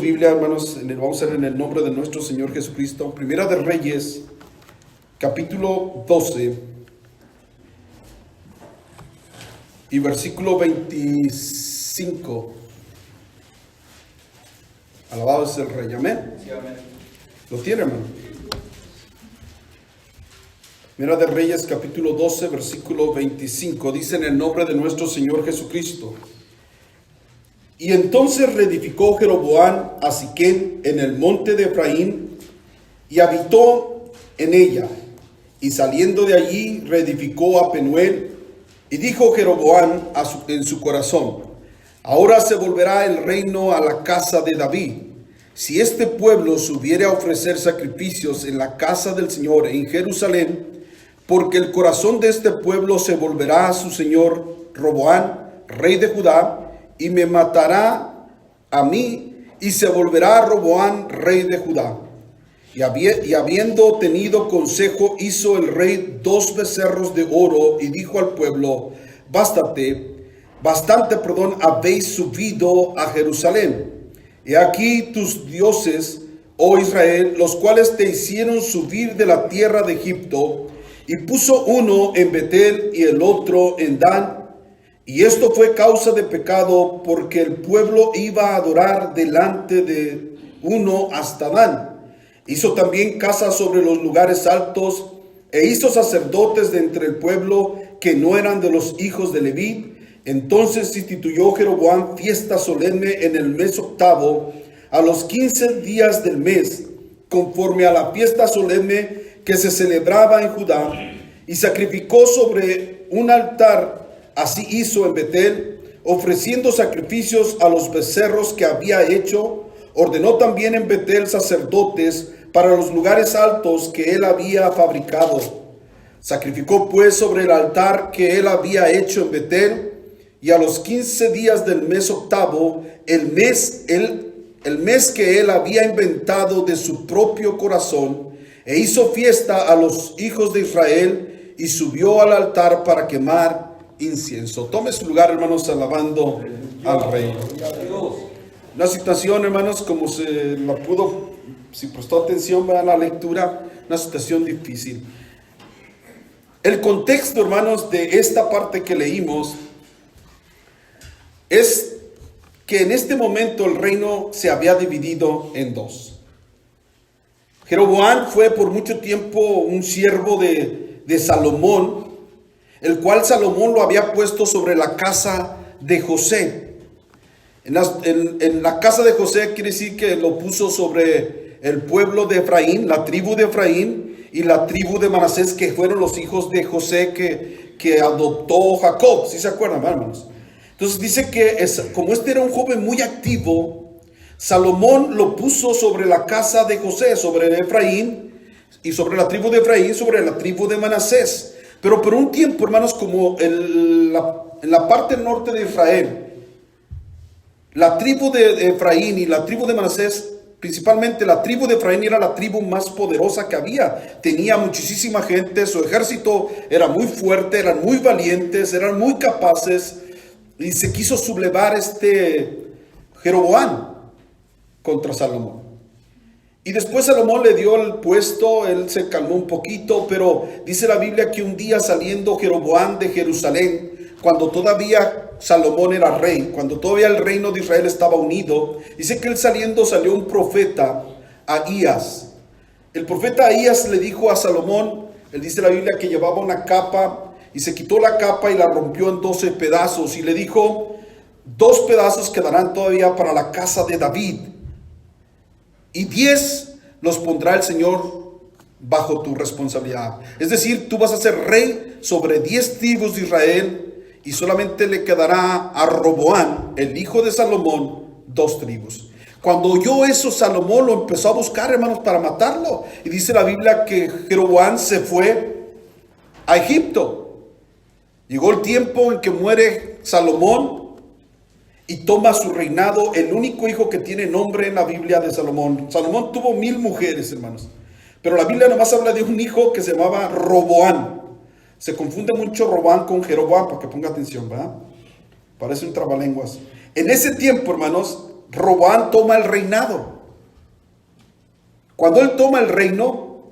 Biblia, hermanos, vamos a ver en el nombre de nuestro Señor Jesucristo. Primera de Reyes, capítulo 12 y versículo 25. Alabado es el Rey, amén. Sí, amén. ¿Lo tiene, hermano? Primera de Reyes, capítulo 12, versículo 25. Dice en el nombre de nuestro Señor Jesucristo. Y entonces reedificó Jeroboam a Siquem en el monte de Efraín y habitó en ella. Y saliendo de allí reedificó a Penuel. Y dijo Jeroboam en su corazón: ahora se volverá el reino a la casa de David, si este pueblo subiere a ofrecer sacrificios en la casa del Señor en Jerusalén, porque el corazón de este pueblo se volverá a su señor Roboam, rey de Judá, y me matará a mí, y se volverá a Roboam, rey de Judá. Y habiendo tenido consejo, hizo el rey 2 becerros de oro, y dijo al pueblo: bastante, habéis subido a Jerusalén. He aquí tus dioses, oh Israel, los cuales te hicieron subir de la tierra de Egipto, y puso uno en Betel y el otro en Dan. Y esto fue causa de pecado, porque el pueblo iba a adorar delante de uno hasta Dan. Hizo también casas sobre los lugares altos, e hizo sacerdotes de entre el pueblo que no eran de los hijos de Leví. Entonces instituyó Jeroboam fiesta solemne en el mes octavo, a los 15 días del mes, conforme a la fiesta solemne que se celebraba en Judá, y sacrificó sobre un altar. Así hizo en Betel, ofreciendo sacrificios a los becerros que había hecho. Ordenó también en Betel sacerdotes para los lugares altos que él había fabricado. Sacrificó pues sobre el altar que él había hecho en Betel, y a los 15 días del mes octavo, el mes que él había inventado de su propio corazón, e hizo fiesta a los hijos de Israel, y subió al altar para quemar incienso. Tome su lugar, hermanos, alabando al Rey. Una situación, hermanos, como se la pudo, si prestó atención a la lectura, una situación difícil. El contexto, hermanos, de esta parte que leímos es que en este momento el reino se había dividido en dos. Jeroboam fue por mucho tiempo un siervo de Salomón, el cual Salomón lo había puesto sobre la casa de José. En la casa de José quiere decir que lo puso sobre el pueblo de Efraín, la tribu de Efraín y la tribu de Manasés, que fueron los hijos de José que adoptó Jacob. ¿Sí se acuerdan, hermanos? Entonces dice que como este era un joven muy activo, Salomón lo puso sobre la casa de José, sobre Efraín, y sobre la tribu de Efraín, sobre la tribu de Manasés. Pero por un tiempo, hermanos, como en la parte norte de Israel, la tribu de Efraín y la tribu de Manasés, principalmente la tribu de Efraín, era la tribu más poderosa que había. Tenía muchísima gente, su ejército era muy fuerte, eran muy valientes, eran muy capaces. Y se quiso sublevar Jeroboam contra Salomón. Y después Salomón le dio el puesto, él se calmó un poquito, pero dice la Biblia que un día saliendo Jeroboam de Jerusalén, cuando todavía Salomón era rey, cuando todavía el reino de Israel estaba unido, dice que él salió un profeta, Ahías. El profeta Ahías le dijo a Salomón, él dice la Biblia que llevaba una capa, y se quitó la capa y la rompió en 12 pedazos, y le dijo: 2 pedazos quedarán todavía para la casa de David, y 10 los pondrá el Señor bajo tu responsabilidad. Es decir, tú vas a ser rey sobre 10 tribus de Israel, y solamente le quedará a Roboam, el hijo de Salomón, 2 tribus. Cuando oyó eso, Salomón lo empezó a buscar, hermanos, para matarlo. Y dice la Biblia que Jeroboam se fue a Egipto. Llegó el tiempo en que muere Salomón y toma su reinado el único hijo que tiene nombre en la Biblia de Salomón. Salomón tuvo 1000 mujeres, hermanos, pero la Biblia nomás habla de un hijo que se llamaba Roboam. Se confunde mucho Roboam con Jeroboam, para que ponga atención, ¿verdad? Parece un trabalenguas. En ese tiempo, hermanos, Roboam toma el reinado. Cuando él toma el reino,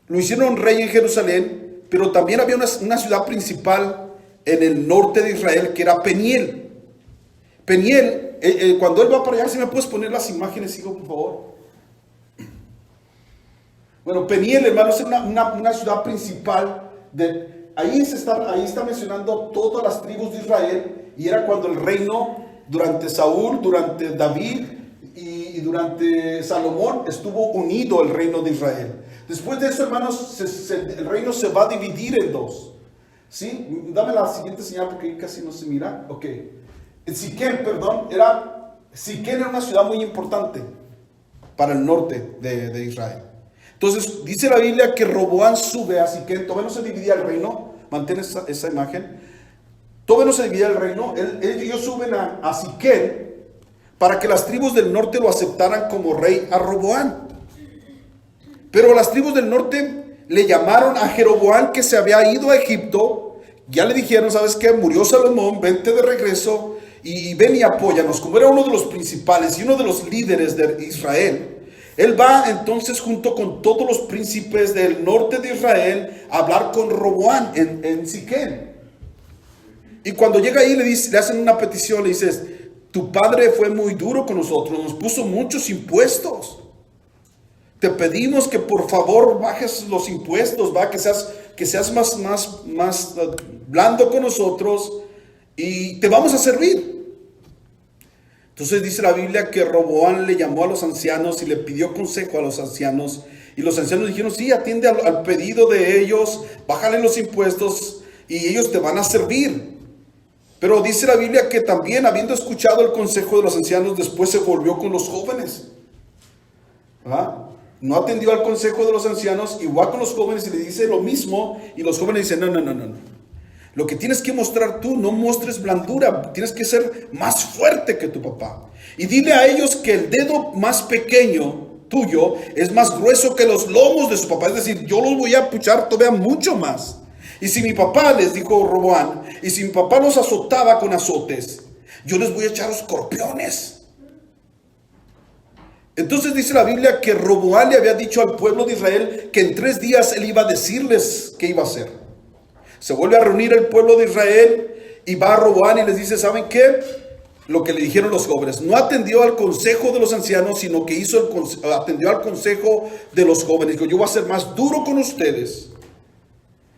lo hicieron rey en Jerusalén, pero también había una ciudad principal en el norte de Israel que era Peniel. Peniel, cuando él va para allá, si me puedes poner las imágenes, hijo, por favor. Bueno, Peniel, hermanos, es una ciudad principal. Ahí está mencionando todas las tribus de Israel, y era cuando el reino, durante Saúl, durante David y durante Salomón, estuvo unido el reino de Israel. Después de eso, hermanos, el reino se va a dividir en dos. ¿Sí? Dame la siguiente señal porque ahí casi no se mira. Ok. Siquem era una ciudad muy importante para el norte de Israel. Entonces, dice la Biblia que Roboam sube a Siquem. Todavía no se dividía el reino. Mantén esa imagen. Todavía no se dividía el reino. Ellos suben a Siquem para que las tribus del norte lo aceptaran como rey a Roboam. Pero las tribus del norte le llamaron a Jeroboam, que se había ido a Egipto. Ya le dijeron, ¿sabes qué? Murió Salomón, vente de regreso y ven y apóyanos. Como era uno de los principales y uno de los líderes de Israel, él va entonces junto con todos los príncipes del norte de Israel a hablar con Roboam en Siquem. Y cuando llega ahí le hacen una petición, le dices, tu padre fue muy duro con nosotros, nos puso muchos impuestos. Te pedimos que por favor bajes los impuestos, que seas más blando con nosotros y te vamos a servir. Entonces dice la Biblia que Roboam le llamó a los ancianos y le pidió consejo a los ancianos. Y los ancianos dijeron, sí, atiende al pedido de ellos, bájale los impuestos y ellos te van a servir. Pero dice la Biblia que también, habiendo escuchado el consejo de los ancianos, después se volvió con los jóvenes. No atendió al consejo de los ancianos, igual con los jóvenes, y le dice lo mismo. Y los jóvenes dicen, no. Lo que tienes que mostrar tú, no muestres blandura, tienes que ser más fuerte que tu papá. Y dile a ellos que el dedo más pequeño tuyo es más grueso que los lomos de su papá. Es decir, yo los voy a puchar todavía mucho más. Y si mi papá, les dijo Roboam, y si mi papá los azotaba con azotes, yo les voy a echar escorpiones. Entonces dice la Biblia que Roboam le había dicho al pueblo de Israel que en 3 días él iba a decirles qué iba a hacer. Se vuelve a reunir el pueblo de Israel y va a Roboam y les dice, ¿saben qué? Lo que le dijeron los jóvenes. No atendió al consejo de los ancianos, sino que atendió al consejo de los jóvenes. Dijo, yo voy a ser más duro con ustedes.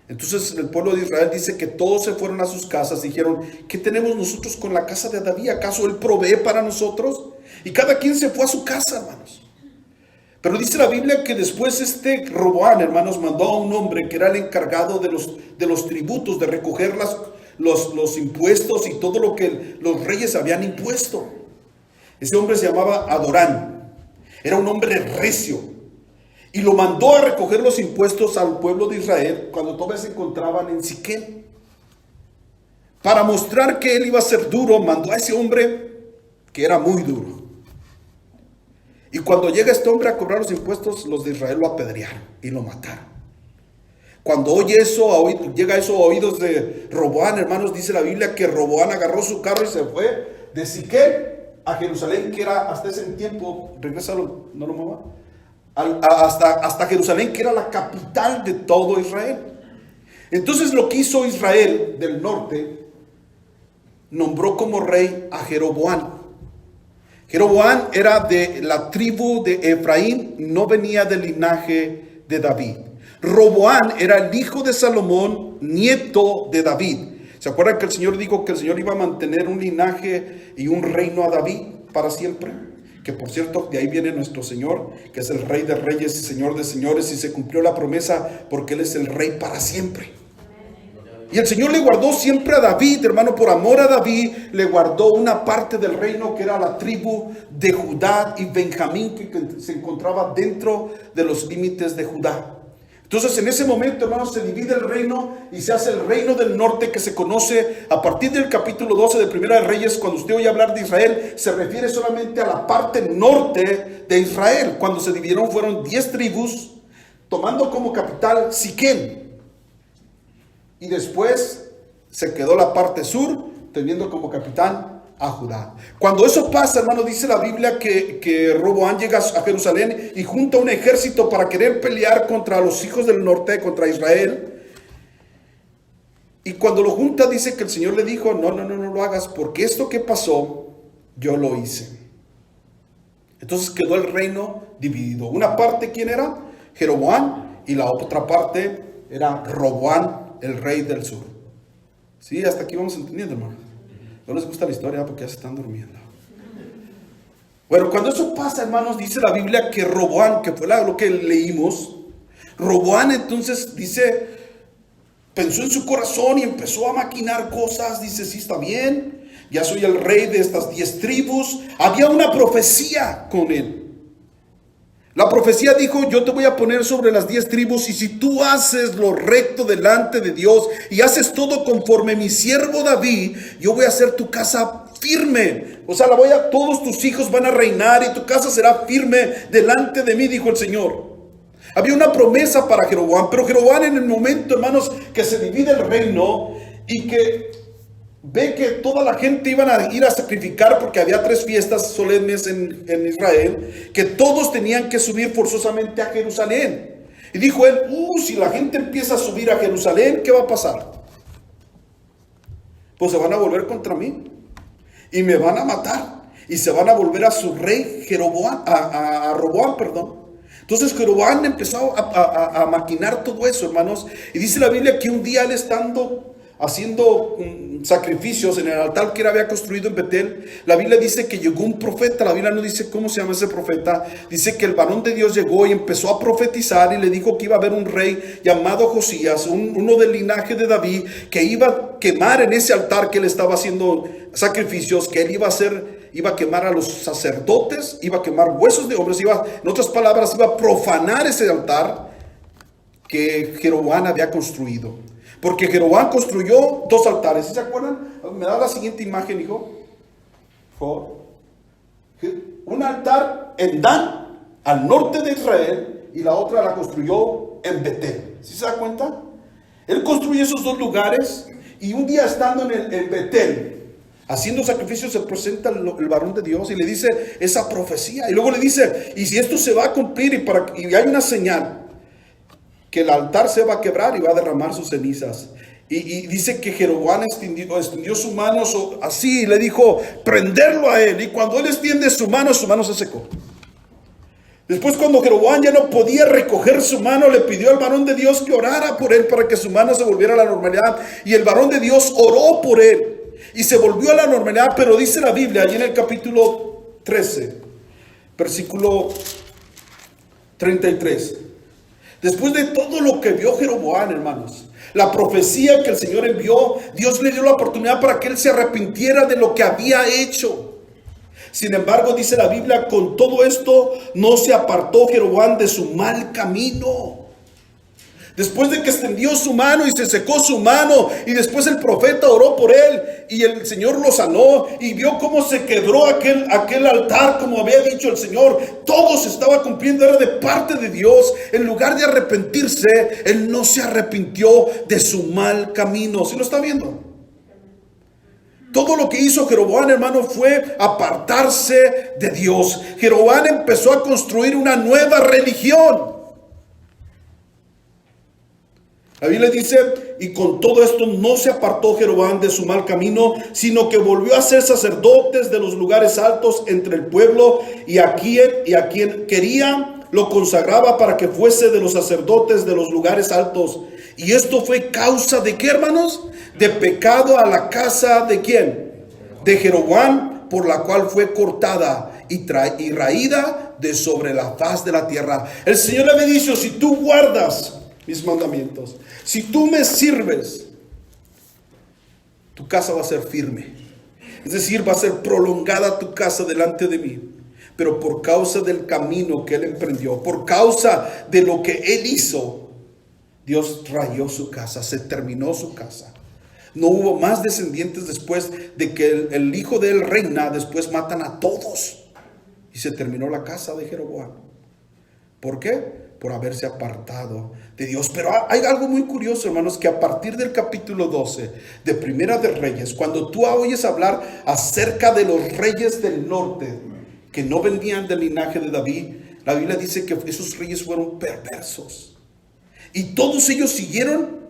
Entonces el pueblo de Israel dice que todos se fueron a sus casas. Dijeron, ¿qué tenemos nosotros con la casa de David? ¿Acaso él provee para nosotros? Y cada quien se fue a su casa, hermanos. Pero dice la Biblia que después Roboam, hermanos, mandó a un hombre que era el encargado de los tributos, de recoger los impuestos y todo lo que los reyes habían impuesto. Ese hombre se llamaba Adorán. Era un hombre recio. Y lo mandó a recoger los impuestos al pueblo de Israel cuando todavía se encontraban en Siquem. Para mostrar que él iba a ser duro, mandó a ese hombre que era muy duro. Y cuando llega este hombre a cobrar los impuestos, los de Israel lo apedrearon y lo mataron. Cuando llega eso a oídos de Roboam, hermanos, dice la Biblia que Roboam agarró su carro y se fue de Siquem a Jerusalén, que era hasta ese tiempo, regrésalo, no lo mueva, hasta Jerusalén, que era la capital de todo Israel. Entonces lo que hizo Israel del norte, nombró como rey a Jeroboam. Jeroboam era de la tribu de Efraín, no venía del linaje de David. Roboam era el hijo de Salomón, nieto de David. ¿Se acuerdan que el Señor dijo que el Señor iba a mantener un linaje y un reino a David para siempre? Que por cierto, de ahí viene nuestro Señor, que es el Rey de Reyes y Señor de Señores, y se cumplió la promesa porque Él es el Rey para siempre. Y el Señor le guardó siempre a David, hermano, por amor a David, le guardó una parte del reino que era la tribu de Judá y Benjamín, que se encontraba dentro de los límites de Judá. Entonces en ese momento, hermanos, se divide el reino y se hace el reino del norte, que se conoce a partir del capítulo 12 de Primera de Reyes. Cuando usted oye hablar de Israel, se refiere solamente a la parte norte de Israel. Cuando se dividieron fueron 10 tribus, tomando como capital Siquem. Y después se quedó la parte sur, teniendo como capitán a Judá. Cuando eso pasa, hermano, dice la Biblia que Roboam llega a Jerusalén y junta un ejército para querer pelear contra los hijos del norte, contra Israel. Y cuando lo junta, dice que el Señor le dijo, no lo hagas, porque esto que pasó, yo lo hice. Entonces quedó el reino dividido. Una parte, ¿quién era? Jeroboam, y la otra parte era Roboam, el rey del sur. Sí, hasta aquí vamos entendiendo, hermano. No les gusta la historia porque ya se están durmiendo. Bueno, cuando eso pasa, hermanos, dice la Biblia que Roboam, que fue lo que leímos, Roboam entonces dice, pensó en su corazón y empezó a maquinar cosas. Dice, sí, está bien, ya soy el rey de estas 10 tribus. Había una profecía con él. La profecía dijo, yo te voy a poner sobre las 10 tribus y si tú haces lo recto delante de Dios y haces todo conforme mi siervo David, yo voy a hacer tu casa firme. O sea, todos tus hijos van a reinar y tu casa será firme delante de mí, dijo el Señor. Había una promesa para Jeroboam, pero Jeroboam en el momento, hermanos, que se divide el reino y que ve que toda la gente iban a ir a sacrificar porque había 3 fiestas solemnes en Israel, que todos tenían que subir forzosamente a Jerusalén. Y dijo él, si la gente empieza a subir a Jerusalén, ¿qué va a pasar? Pues se van a volver contra mí y me van a matar y se van a volver a su rey a Roboam, perdón. Entonces Jeroboam empezó a maquinar todo eso, hermanos. Y dice la Biblia que un día él estando haciendo sacrificios en el altar que él había construido en Betel, la Biblia dice que llegó un profeta. La Biblia no dice cómo se llama ese profeta. Dice que el varón de Dios llegó y empezó a profetizar y le dijo que iba a haber un rey llamado Josías, uno del linaje de David, que iba a quemar en ese altar que él estaba haciendo sacrificios, que él iba a quemar a los sacerdotes, iba a quemar huesos de hombres, en otras palabras, iba a profanar ese altar que Jeroboam había construido. Porque Jeroboam construyó 2 altares. ¿Sí se acuerdan? Me da la siguiente imagen, hijo. Un altar en Dan, al norte de Israel, y la otra la construyó en Betel. ¿Sí se da cuenta? Él construye esos 2 lugares y un día estando en Betel, haciendo sacrificios, se presenta el varón de Dios y le dice esa profecía. Y luego le dice, y si esto se va a cumplir y hay una señal, que el altar se va a quebrar y va a derramar sus cenizas. Y dice que Jeroboam extendió su mano así y le dijo, prenderlo a él. Y cuando él extiende su mano se secó. Después, cuando Jeroboam ya no podía recoger su mano, le pidió al varón de Dios que orara por él para que su mano se volviera a la normalidad. Y el varón de Dios oró por él y se volvió a la normalidad. Pero dice la Biblia, allí en el capítulo 13, versículo 33. Después de todo lo que vio Jeroboam, hermanos, la profecía que el Señor envió, Dios le dio la oportunidad para que él se arrepintiera de lo que había hecho. Sin embargo, dice la Biblia, con todo esto no se apartó Jeroboam de su mal camino. Después de que extendió su mano y se secó su mano, y después el profeta oró por él y el Señor lo sanó y vio cómo se quebró aquel altar, como había dicho el Señor. Todo se estaba cumpliendo, era de parte de Dios. En lugar de arrepentirse, él no se arrepintió de su mal camino. ¿Sí lo está viendo? Todo lo que hizo Jeroboam, hermano, fue apartarse de Dios. Jeroboam empezó a construir una nueva religión. La Biblia dice, y con todo esto no se apartó Jeroboam de su mal camino, sino que volvió a ser sacerdotes de los lugares altos entre el pueblo, y a quien quería lo consagraba para que fuese de los sacerdotes de los lugares altos. Y esto fue causa de ¿qué, hermanos? De pecado a la casa ¿de quién? De Jeroboam, por la cual fue cortada y raída de sobre la faz de la tierra. El Señor le había dicho, si tú guardas mis mandamientos, si tú me sirves, tu casa va a ser firme. Es decir, va a ser prolongada tu casa delante de mí. Pero por causa del camino que él emprendió, por causa de lo que él hizo, Dios rayó su casa, se terminó su casa. No hubo más descendientes después de que el hijo de él reina. Después matan a todos y se terminó la casa de Jeroboam. ¿Por qué? Por haberse apartado de Dios. Pero hay algo muy curioso, hermanos, que a partir del capítulo 12 de Primera de Reyes, cuando tú oyes hablar acerca de los reyes del norte, que no venían del linaje de David, la Biblia dice que esos reyes fueron perversos. Y todos ellos siguieron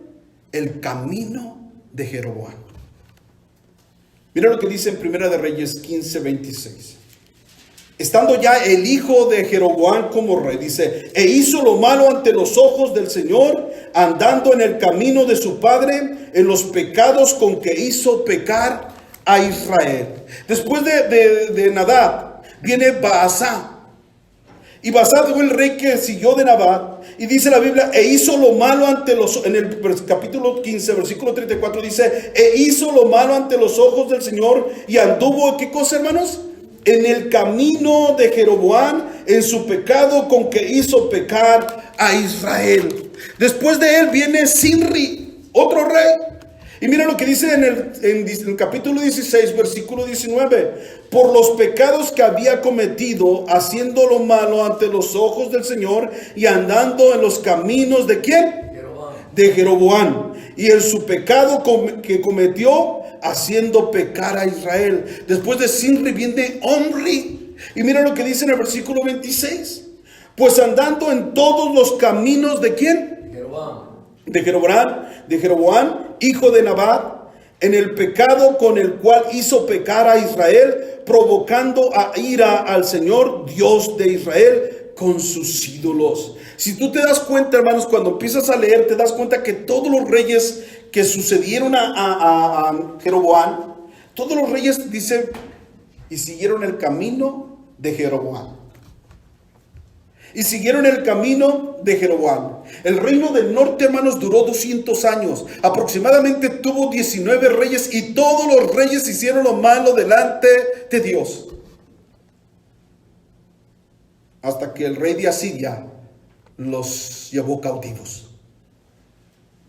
el camino de Jeroboam. Mira lo que dice en Primera de Reyes 15:26. Estando ya el hijo de Jeroboam como rey, dice, e hizo lo malo ante los ojos del Señor, andando en el camino de su padre, en los pecados con que hizo pecar a Israel. Después de Nadab, viene Baasá. Y Baasá fue el rey que siguió de Nabat. Y dice la Biblia, e hizo lo malo ante los, en el capítulo 15, versículo 34, dice, e hizo lo malo ante los ojos del Señor, y anduvo, ¿qué cosa, hermanos? En el camino de Jeroboam, en su pecado con que hizo pecar a Israel. Después de él viene Sinri, otro rey. Y mira lo que dice en el capítulo 16, versículo 19. Por los pecados que había cometido, haciendo lo malo ante los ojos del Señor y andando en los caminos de ¿quién? Jeroboam. De Jeroboam. Y en su pecado que cometió, haciendo pecar a Israel. Después de Sinri viene Omri. Y mira lo que dice en el versículo 26. Pues andando en todos los caminos de ¿quién? Jeroboam. De Jeroboam, hijo de Nabat, en el pecado con el cual hizo pecar a Israel, provocando a ira al Señor, Dios de Israel, con sus ídolos. Si tú te das cuenta, hermanos, cuando empiezas a leer, te das cuenta que todos los reyes que sucedieron a Jeroboam, todos los reyes, dice, y siguieron el camino de Jeroboam. Y siguieron el camino de Jeroboam. El reino del norte, hermanos, duró 200 años. Aproximadamente tuvo 19 reyes y todos los reyes hicieron lo malo delante de Dios. Hasta que el rey de Asiria los llevó cautivos.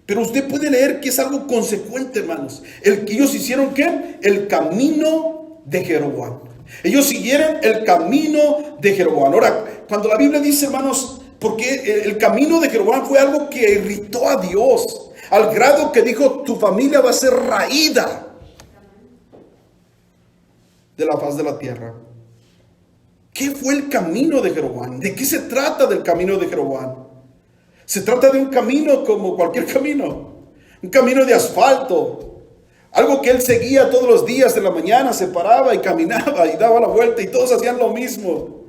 Pero usted puede leer que es algo consecuente, hermanos. El que ellos hicieron, ¿qué? El camino de Jeroboam. Ellos siguieron el camino de Jeroboam. Ahora, cuando la Biblia dice, hermanos, porque el camino de Jeroboam fue algo que irritó a Dios, al grado que dijo, tu familia va a ser raída de la faz de la tierra. ¿Qué fue el camino de Jeroboam? ¿De qué se trata del camino de Jeroboam? Se trata de un camino como cualquier camino, un camino de asfalto. Algo que él seguía todos los días de la mañana, se paraba y caminaba y daba la vuelta y todos hacían lo mismo.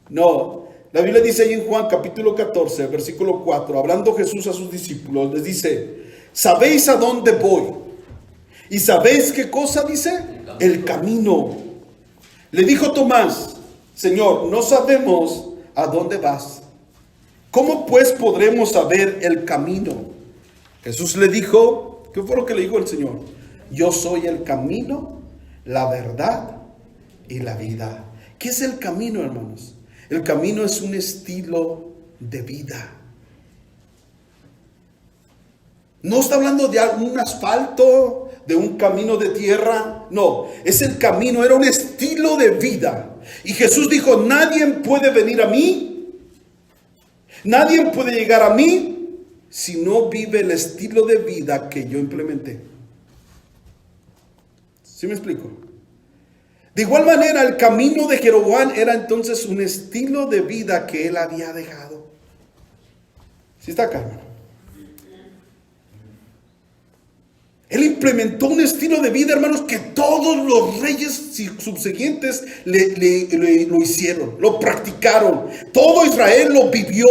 No, la Biblia dice ahí en Juan capítulo 14, versículo 4, hablando Jesús a sus discípulos, les dice, ¿sabéis a dónde voy? ¿Y sabéis qué cosa dice? El camino. Le dijo Tomás, Señor, no sabemos a dónde vas. ¿Cómo pues podremos saber el camino? Jesús le dijo, ¿qué fue lo que le dijo el Señor? Yo soy el camino, la verdad y la vida. ¿Qué es el camino, hermanos? El camino es un estilo de vida. No está hablando de un asfalto, de un camino de tierra. No, es el camino, era un estilo de vida. Y Jesús dijo, nadie puede venir a mí, nadie puede llegar a mí si no vive el estilo de vida que yo implementé. ¿Sí me explico? De igual manera, el camino de Jeroboam era entonces un estilo de vida que él había dejado. ¿Sí está acá, hermano? Él implementó un estilo de vida, hermanos, que todos los reyes subsiguientes lo hicieron, lo practicaron. Todo Israel lo vivió.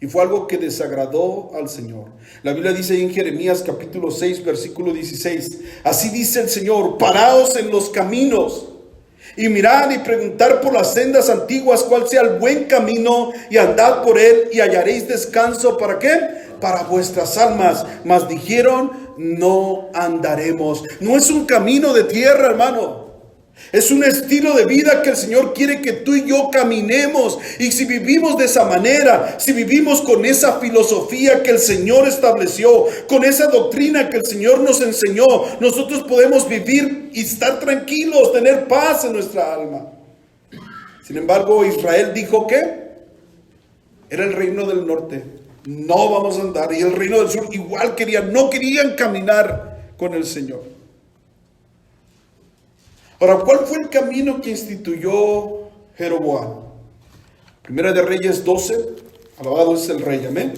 Y fue algo que desagradó al Señor. La Biblia dice ahí en Jeremías capítulo 6, versículo 16. Así dice el Señor, paraos en los caminos y mirad y preguntar por las sendas antiguas cuál sea el buen camino y andad por él y hallaréis descanso. ¿Para qué? Para vuestras almas. Mas dijeron, no andaremos. No es un camino de tierra, hermano. Es un estilo de vida que el Señor quiere que tú y yo caminemos. Y si vivimos de esa manera, si vivimos con esa filosofía que el Señor estableció, con esa doctrina que el Señor nos enseñó, nosotros podemos vivir y estar tranquilos, tener paz en nuestra alma. Sin embargo, Israel dijo que era el reino del norte. No vamos a andar. Y el reino del sur igual no querían caminar con el Señor. Ahora, ¿cuál fue el camino que instituyó Jeroboam? Primera de Reyes 12, alabado es el Rey, amén.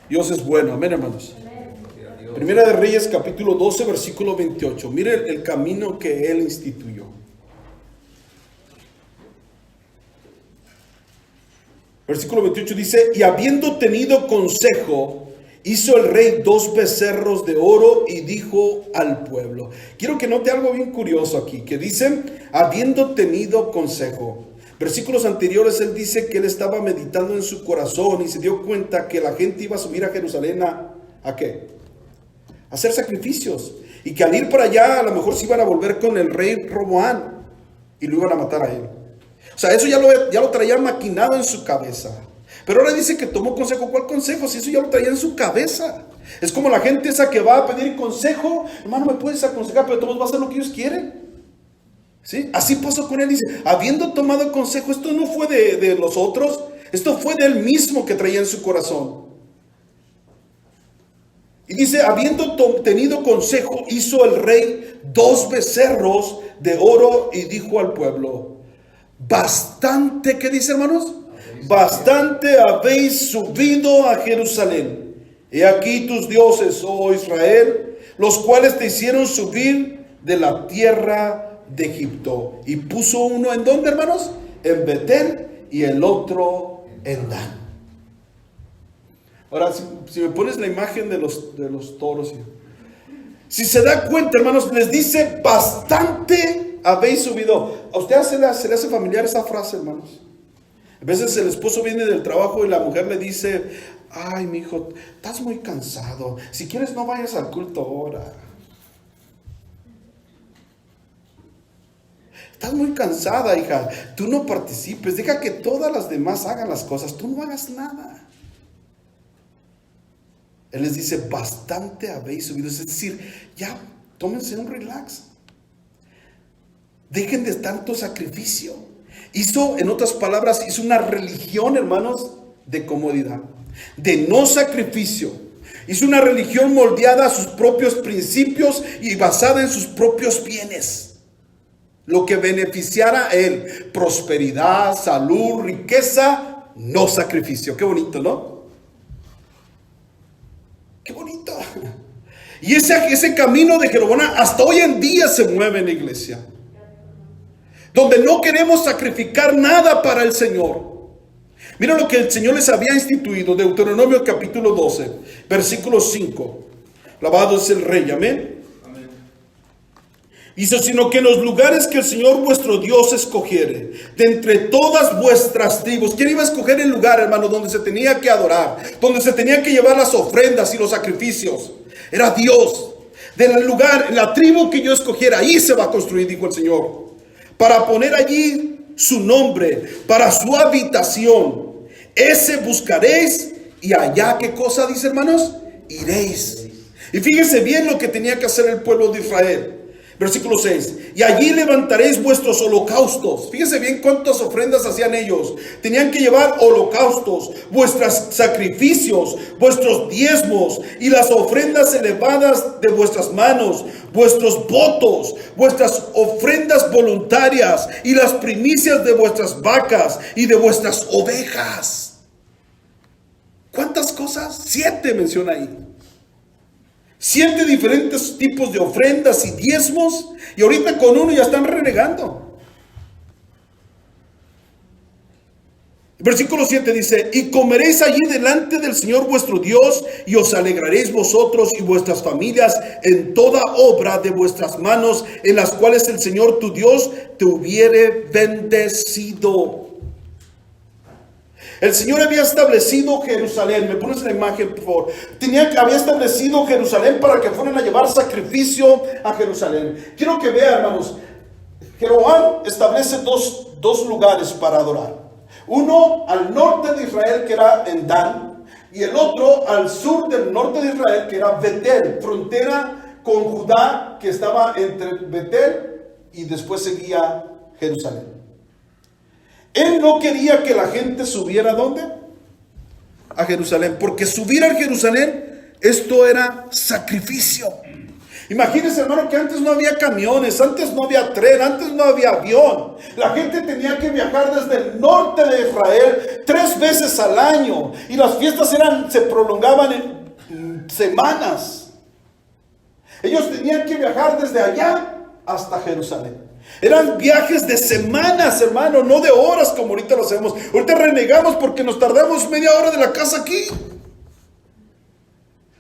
Dios es bueno, amén, hermanos. Primera de Reyes capítulo 12, versículo 28. Mire el camino que él instituyó. Versículo 28 dice: y habiendo tenido consejo, hizo el rey 2 becerros de oro y dijo al pueblo. Quiero que note algo bien curioso aquí, que dice, habiendo tenido consejo. Versículos anteriores él dice que él estaba meditando en su corazón y se dio cuenta que la gente iba a subir a Jerusalén ¿a qué? A hacer sacrificios. Y que al ir para allá a lo mejor se iban a volver con el rey Roboam y lo iban a matar a él. O sea, eso ya lo traía maquinado en su cabeza. Pero ahora dice que tomó consejo. ¿Cuál consejo? Si eso ya lo traía en su cabeza. Es como la gente esa que va a pedir consejo. Hermano, ¿me puedes aconsejar? Pero todos van a hacer lo que ellos quieren. ¿Sí? Así pasó con él. Dice, habiendo tomado consejo, esto no fue de los otros. Esto fue de él mismo que traía en su corazón. Y dice, habiendo tenido consejo, hizo el rey 2 becerros de oro y dijo al pueblo, bastante, ¿qué dice, hermanos? Bastante habéis subido a Jerusalén. He aquí tus dioses, oh Israel, los cuales te hicieron subir de la tierra de Egipto. Y puso uno ¿en dónde, hermanos? En Betel y el otro en Dan. Ahora, si me pones la imagen de los toros, si se da cuenta, hermanos, les dice bastante habéis subido. ¿A usted se le hace familiar esa frase, hermanos? A veces el esposo viene del trabajo y la mujer le dice, ay, mi hijo, estás muy cansado. Si quieres no vayas al culto ahora. Estás muy cansada, hija. Tú no participes. Deja que todas las demás hagan las cosas. Tú no hagas nada. Él les dice, bastante habéis subido. Es decir, ya, tómense un relax. Dejen de tanto sacrificio. En otras palabras, hizo una religión, hermanos, de comodidad, de no sacrificio. Hizo una religión moldeada a sus propios principios y basada en sus propios bienes. Lo que beneficiara a él, prosperidad, salud, riqueza, no sacrificio. Qué bonito, ¿no? Qué bonito. Y ese camino de Jeroboam hasta hoy en día se mueve en la iglesia. Donde no queremos sacrificar nada para el Señor. Mira lo que el Señor les había instituido. Deuteronomio capítulo 12, versículo 5. Alabado es el Rey, amén. Amén. Dice, sino que en los lugares que el Señor vuestro Dios escogiere, de entre todas vuestras tribus. ¿Quién iba a escoger el lugar, hermano, donde se tenía que adorar? Donde se tenía que llevar las ofrendas y los sacrificios. Era Dios. Del lugar, en la tribu que yo escogiera, ahí se va a construir, dijo el Señor. Para poner allí su nombre, para su habitación. Ese buscaréis y allá, ¿qué cosa dice, hermanos? Iréis. Y fíjense bien lo que tenía que hacer el pueblo de Israel. Versículo 6. Y allí levantaréis vuestros holocaustos. Fíjense bien cuántas ofrendas hacían ellos. Tenían que llevar holocaustos, vuestros sacrificios, vuestros diezmos y las ofrendas elevadas de vuestras manos, vuestros votos, vuestras ofrendas voluntarias y las primicias de vuestras vacas y de vuestras ovejas. ¿Cuántas cosas? 7 menciona ahí. 7 diferentes tipos de ofrendas y diezmos. Y ahorita con uno ya están renegando. Versículo 7 dice, y comeréis allí delante del Señor vuestro Dios, y os alegraréis vosotros y vuestras familias en toda obra de vuestras manos, en las cuales el Señor tu Dios te hubiere bendecido. El Señor había establecido Jerusalén. Me pones la imagen, por favor. Había establecido Jerusalén para que fueran a llevar sacrificio a Jerusalén. Quiero que vean, hermanos. Jeroboam establece dos lugares para adorar. Uno al norte de Israel, que era en Dan, y el otro al sur del norte de Israel, que era Betel, frontera con Judá, que estaba entre Betel y después seguía Jerusalén. Él no quería que la gente subiera ¿a dónde? A Jerusalén, porque subir a Jerusalén, esto era sacrificio. Imagínense, hermano, que antes no había camiones, antes no había tren, antes no había avión. La gente tenía que viajar desde el norte de Israel 3 veces al año, y las fiestas se prolongaban en semanas. Ellos tenían que viajar desde allá hasta Jerusalén. Eran viajes de semanas, hermano, no de horas como ahorita lo hacemos. Ahorita renegamos porque nos tardamos media hora de la casa aquí.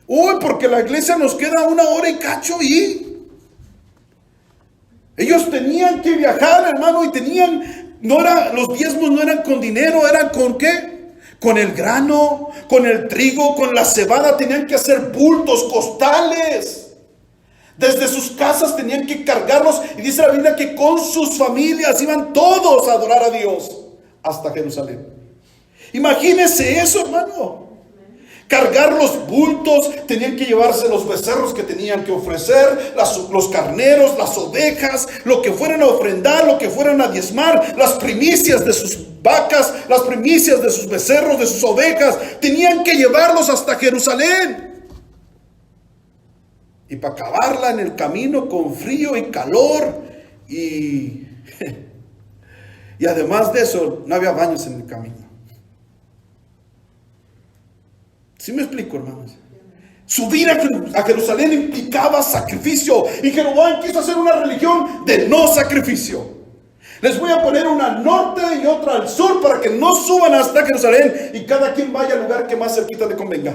Uy, porque la iglesia nos queda 1 hora y cacho y ellos tenían que viajar, hermano, y los diezmos no eran con dinero, eran con ¿qué? Con el grano, con el trigo, con la cebada. Tenían que hacer bultos, costales. Desde sus casas tenían que cargarlos, y dice la Biblia que con sus familias iban todos a adorar a Dios hasta Jerusalén. Imagínense eso, hermano. Cargar los bultos, tenían que llevarse los becerros que tenían que ofrecer, los carneros, las ovejas, lo que fueran a ofrendar, lo que fueran a diezmar, las primicias de sus vacas, las primicias de sus becerros, de sus ovejas, tenían que llevarlos hasta Jerusalén. Y para acabarla en el camino con frío y calor y además de eso, no había baños en el camino. ¿Sí me explico, hermanos? Subir a Jerusalén implicaba sacrificio, y Jeroboam quiso hacer una religión de no sacrificio. Les voy a poner una al norte y otra al sur para que no suban hasta Jerusalén y cada quien vaya al lugar que más cerquita le convenga.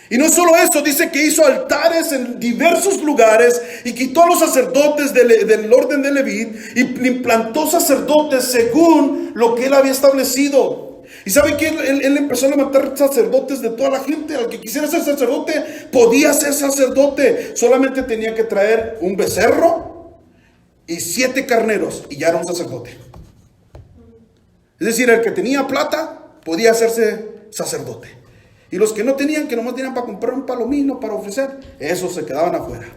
Y no solo eso, dice que hizo altares en diversos lugares y quitó a los sacerdotes del orden de Leví y implantó sacerdotes según lo que él había establecido. Y sabe que él empezó a levantar sacerdotes de toda la gente. Al que quisiera ser sacerdote podía ser sacerdote. Solamente tenía que traer un becerro y 7 carneros y ya era un sacerdote. Es decir, el que tenía plata podía hacerse sacerdote. Y los que no tenían, que nomás tenían para comprar un palomino para ofrecer, esos se quedaban afuera.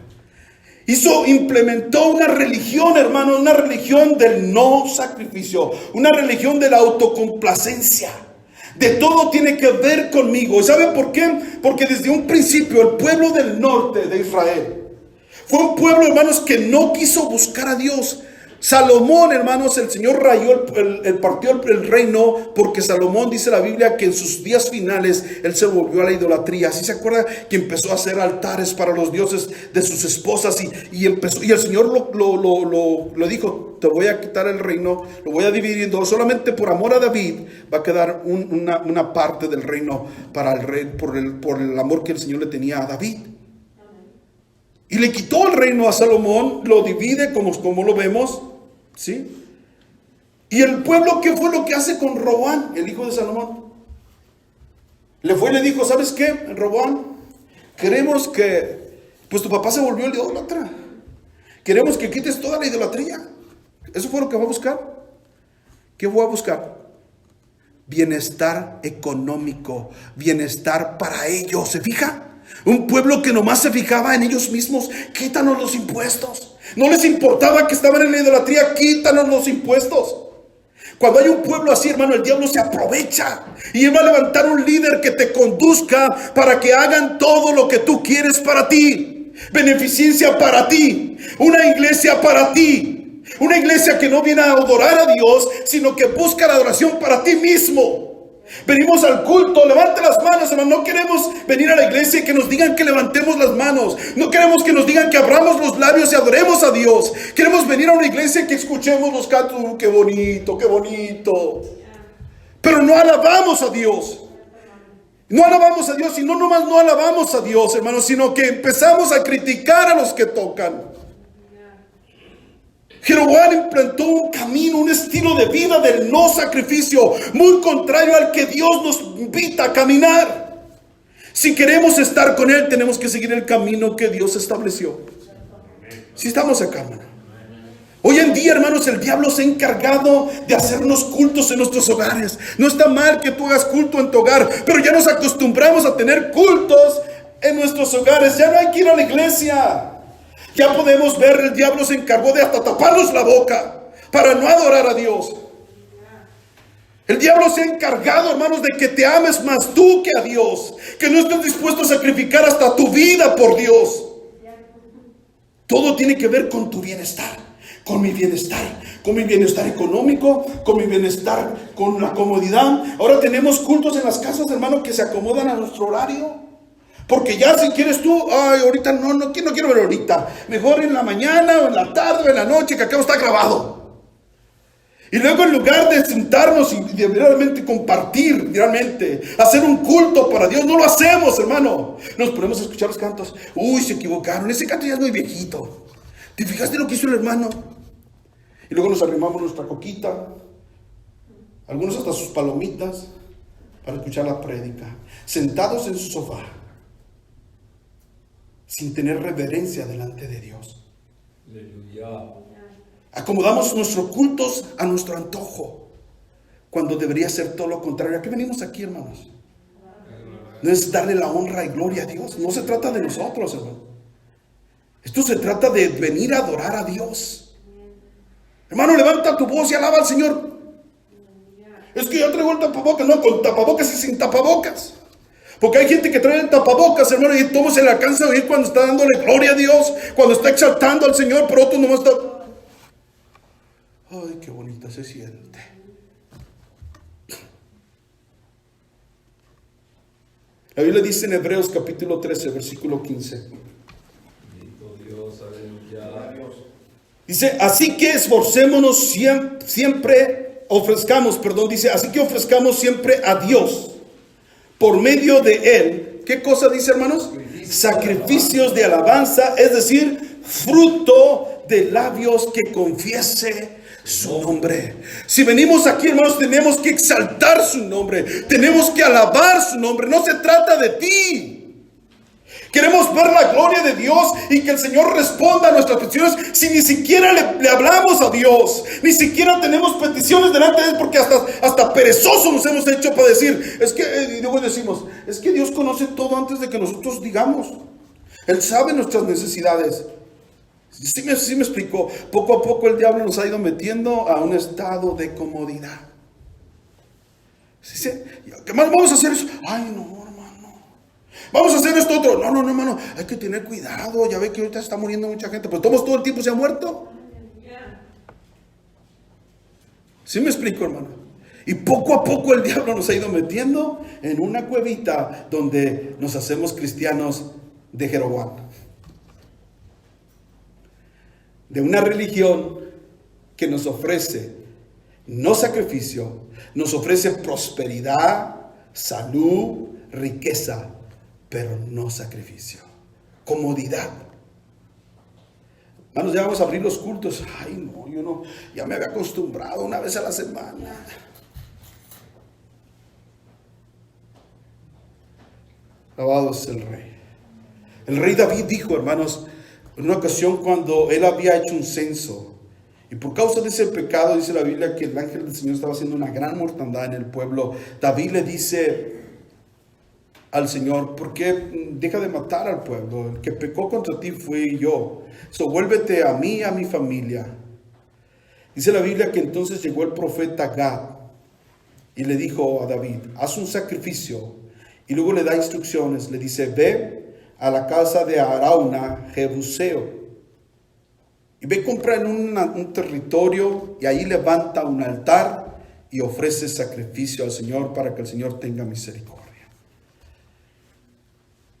Implementó una religión, hermano, una religión del no sacrificio, una religión de la autocomplacencia. De todo tiene que ver conmigo. ¿Y saben por qué? Porque desde un principio el pueblo del norte de Israel fue un pueblo, hermanos, que no quiso buscar a Dios. Salomón, hermanos, el Señor partió el reino porque Salomón, dice la Biblia, que en sus días finales él se volvió a la idolatría. ¿Sí se acuerda? Que empezó a hacer altares para los dioses de sus esposas y el Señor lo dijo: te voy a quitar el reino, lo voy a dividir en dos. Solamente por amor a David va a quedar una parte del reino para el rey, por el amor que el Señor le tenía a David. Y le quitó el reino a Salomón, lo divide como lo vemos, ¿sí? Y el pueblo, ¿qué fue lo que hace con Roboam, el hijo de Salomón? Le fue y le dijo: ¿sabes qué, Roboam? Queremos que, pues tu papá se volvió el idólatra. Queremos que quites toda la idolatría. ¿Eso fue lo que va a buscar? ¿Qué fue a buscar? Bienestar económico, bienestar para ellos. ¿Se fija? Un pueblo que nomás se fijaba en ellos mismos. Quítanos los impuestos. No les importaba que estaban en la idolatría. Quítanos los impuestos. Cuando hay un pueblo así, hermano, el diablo se aprovecha y él va a levantar un líder que te conduzca para que hagan todo lo que tú quieres para ti. Beneficencia para ti. Una iglesia para ti. Una iglesia que no viene a adorar a Dios, sino que busca la adoración para ti mismo. Venimos al culto, levante las manos, hermano. No queremos venir a la iglesia y que nos digan que levantemos las manos. No queremos que nos digan que abramos los labios y adoremos a Dios. Queremos venir a una iglesia y que escuchemos los cantos. Qué bonito, qué bonito. Pero no alabamos a Dios. No alabamos a Dios, y no nomás no alabamos a Dios, hermanos, sino que empezamos a criticar a los que tocan. Jeroboam implantó un camino, un estilo de vida del no sacrificio, muy contrario al que Dios nos invita a caminar. Si queremos estar con Él, tenemos que seguir el camino que Dios estableció. Si estamos acá, hermano. Hoy en día, hermanos, el diablo se ha encargado de hacernos cultos en nuestros hogares. No está mal que tú hagas culto en tu hogar, pero ya nos acostumbramos a tener cultos en nuestros hogares. Ya no hay que ir a la iglesia. Ya podemos ver, el diablo se encargó de hasta taparnos la boca. para no adorar a Dios. El diablo se ha encargado, hermanos, de que te ames más tú que a Dios, que no estés dispuesto a sacrificar hasta tu vida por Dios. Todo tiene que ver con tu bienestar, con mi bienestar económico, con mi bienestar, con la comodidad. Ahora tenemos cultos en las casas, hermano, que se acomodan a nuestro horario. Porque ya si quieres tú, ay, ahorita no quiero ver ahorita. Mejor en la mañana o en la tarde o en la noche, que acá está grabado. Y luego en lugar de sentarnos y de realmente compartir, realmente hacer un culto para Dios, no lo hacemos, hermano. Nos ponemos a escuchar los cantos. Uy, se equivocaron, ese canto ya es muy viejito. ¿Te fijaste lo que hizo el hermano? Y luego nos arrimamos nuestra coquita, algunos hasta sus palomitas, para escuchar la prédica, sentados en su sofá, sin tener reverencia delante de Dios. Aleluya. Acomodamos nuestros cultos a nuestro antojo, cuando debería ser todo lo contrario. ¿A qué venimos aquí, hermanos? No es darle la honra y gloria a Dios. No se trata de nosotros, hermano. Esto se trata de venir a adorar a Dios. Hermano, levanta tu voz y alaba al Señor. Es que yo traigo el tapabocas. No, con tapabocas y sin tapabocas. Porque hay gente que trae el tapabocas, hermano, y todo se le alcanza a oír cuando está dándole gloria a Dios, cuando está exaltando al Señor, pero otro nomás está... Ay, qué bonita se siente. La Biblia dice en Hebreos capítulo 13, versículo 15. Bendito Dios, aleluya. Dice, así que esforcémonos siempre ofrezcamos siempre a Dios, por medio de Él. ¿Qué cosa dice, hermanos? Sacrificios de alabanza, es decir, fruto de labios que confiese su nombre. Si venimos aquí, hermanos, tenemos que exaltar su nombre, tenemos que alabar su nombre. No se trata de ti. Queremos ver la gloria de Dios y que el Señor responda a nuestras peticiones. Si ni siquiera le hablamos a Dios, ni siquiera tenemos peticiones delante de Él, porque hasta perezosos nos hemos hecho para decir, es que, y luego decimos, es que Dios conoce todo antes de que nosotros digamos. Él sabe nuestras necesidades. Sí me explicó. Poco a poco el diablo nos ha ido metiendo a un estado de comodidad. ¿Sí? ¿Qué más vamos a hacer eso? Ay, no, hermano. Vamos a hacer esto otro. No, hermano. Hay que tener cuidado. Ya ve que ahorita está muriendo mucha gente. Pues todo el tiempo se ha muerto. ¿Sí me explico, hermano? Y poco a poco el diablo nos ha ido metiendo en una cuevita donde nos hacemos cristianos de Jeroboam. De una religión que nos ofrece no sacrificio, nos ofrece prosperidad, salud, riqueza, pero no sacrificio, comodidad. Hermanos, ya vamos a abrir los cultos. Ay, no, yo no, ya me había acostumbrado una vez a la semana. Alabado es el Rey. El rey David dijo, hermanos, en una ocasión cuando él había hecho un censo, y por causa de ese pecado, dice la Biblia que el ángel del Señor estaba haciendo una gran mortandad en el pueblo. David le dice al Señor, ¿por qué deja de matar al pueblo? El que pecó contra ti fui yo. Vuélvete a mí y a mi familia. Dice la Biblia que entonces llegó el profeta Gad y le dijo a David, haz un sacrificio. Y luego le da instrucciones, le dice, ve a la casa de Arauna, Jebuseo, y ve, compra en un territorio y ahí levanta un altar y ofrece sacrificio al Señor para que el Señor tenga misericordia.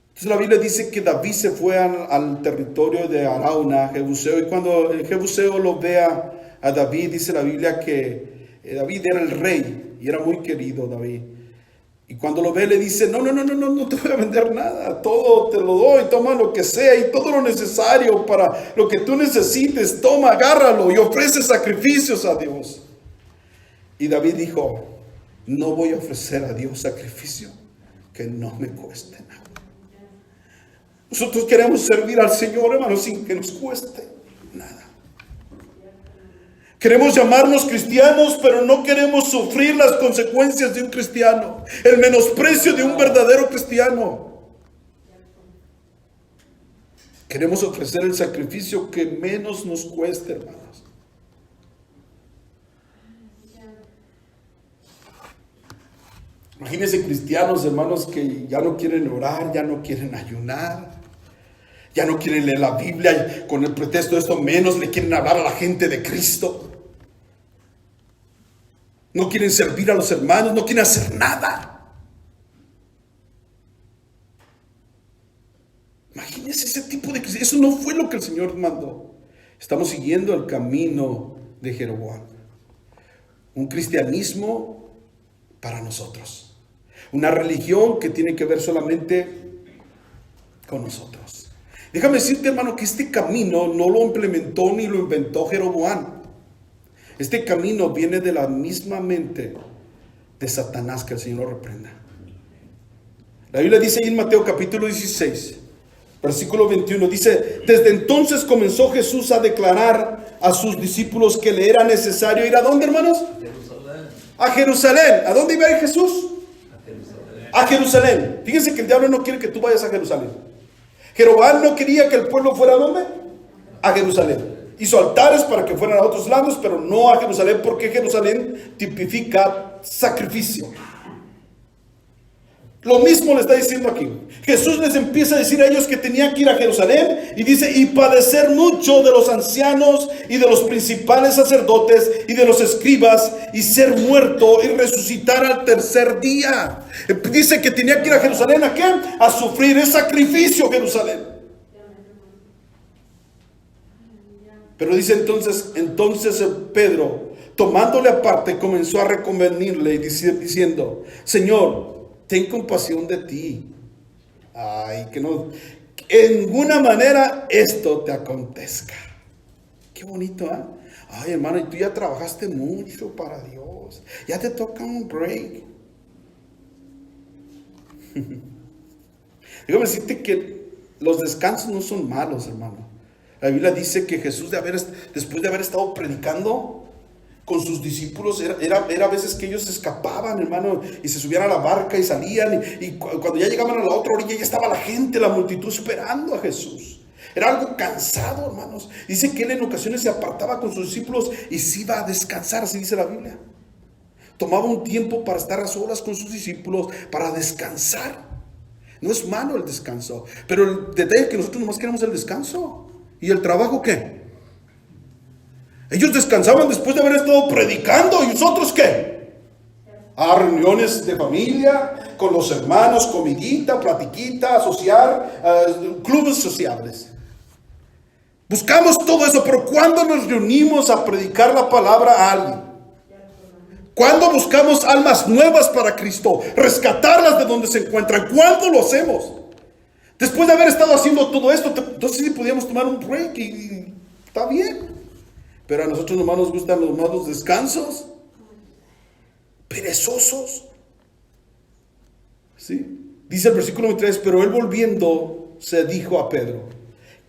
Entonces la Biblia dice que David se fue al territorio de Arauna, Jebuseo, y cuando el Jebuseo lo ve a David, dice la Biblia que David era el rey y era muy querido David. Y cuando lo ve le dice, no te voy a vender nada, todo te lo doy, toma lo que sea y todo lo necesario para lo que tú necesites, toma, agárralo y ofrece sacrificios a Dios. Y David dijo, no voy a ofrecer a Dios sacrificio que no me cueste nada. Nosotros queremos servir al Señor, hermano, sin que nos cueste nada. Queremos llamarnos cristianos, pero no queremos sufrir las consecuencias de un cristiano, el menosprecio de un verdadero cristiano. Queremos ofrecer el sacrificio que menos nos cueste, hermanos. Imagínense cristianos, hermanos, que ya no quieren orar, ya no quieren ayunar, ya no quieren leer la Biblia, y con el pretexto de esto menos le quieren hablar a la gente de Cristo. No quieren servir a los hermanos, no quieren hacer nada. Imagínense ese tipo de cristianos. Eso no fue lo que el Señor mandó. Estamos siguiendo el camino de Jeroboam. Un cristianismo para nosotros. Una religión que tiene que ver solamente con nosotros. Déjame decirte, hermano, que este camino no lo implementó ni lo inventó Jeroboam. Este camino viene de la misma mente de Satanás, que el Señor lo reprenda. La Biblia dice ahí en Mateo capítulo 16, versículo 21, dice: desde entonces comenzó Jesús a declarar a sus discípulos que le era necesario ir ¿a dónde, hermanos? Jerusalén. A Jerusalén. ¿A dónde iba a ir Jesús? A Jerusalén. A Jerusalén. Fíjense que el diablo no quiere que tú vayas a Jerusalén. Jeroboam no quería que el pueblo fuera ¿a dónde? A Jerusalén. Hizo altares para que fueran a otros lados, pero no a Jerusalén, porque Jerusalén tipifica sacrificio. Lo mismo le está diciendo aquí. Jesús les empieza a decir a ellos que tenían que ir a Jerusalén, y dice: y padecer mucho de los ancianos y de los principales sacerdotes y de los escribas, y ser muerto y resucitar al tercer día. Dice que tenía que ir a Jerusalén. ¿A qué? A sufrir. Es sacrificio Jerusalén. Pero dice entonces Pedro, tomándole aparte, comenzó a reconvenirle y diciendo: Señor, ten compasión de ti. Ay, que no, en ninguna manera esto te acontezca. Qué bonito, ¿eh? Ay, hermano, y tú ya trabajaste mucho para Dios. Ya te toca un break. Déjame decirte que los descansos no son malos, hermano. La Biblia dice que Jesús, después de haber estado predicando con sus discípulos, era a veces que ellos escapaban, hermano, y se subían a la barca y salían, y cuando ya llegaban a la otra orilla, ya estaba la gente, la multitud esperando a Jesús. Era algo cansado, hermanos. Dice que él en ocasiones se apartaba con sus discípulos y se iba a descansar, así dice la Biblia. Tomaba un tiempo para estar a solas con sus discípulos, para descansar. No es malo el descanso, pero el detalle es que nosotros nomás queremos el descanso. ¿Y el trabajo qué? Ellos descansaban después de haber estado predicando. ¿Y nosotros qué? A reuniones de familia, con los hermanos, comidita, platiquita, asociar, clubes sociables. Buscamos todo eso, pero ¿cuándo nos reunimos a predicar la palabra a alguien? ¿Cuándo buscamos almas nuevas para Cristo? Rescatarlas de donde se encuentran. ¿Cuándo lo hacemos? Después de haber estado haciendo todo esto, entonces sí podíamos tomar un break y está bien. Pero a nosotros nomás nos gustan los malos descansos. Perezosos. ¿Sí? Dice el versículo 23, pero él volviendo se dijo a Pedro: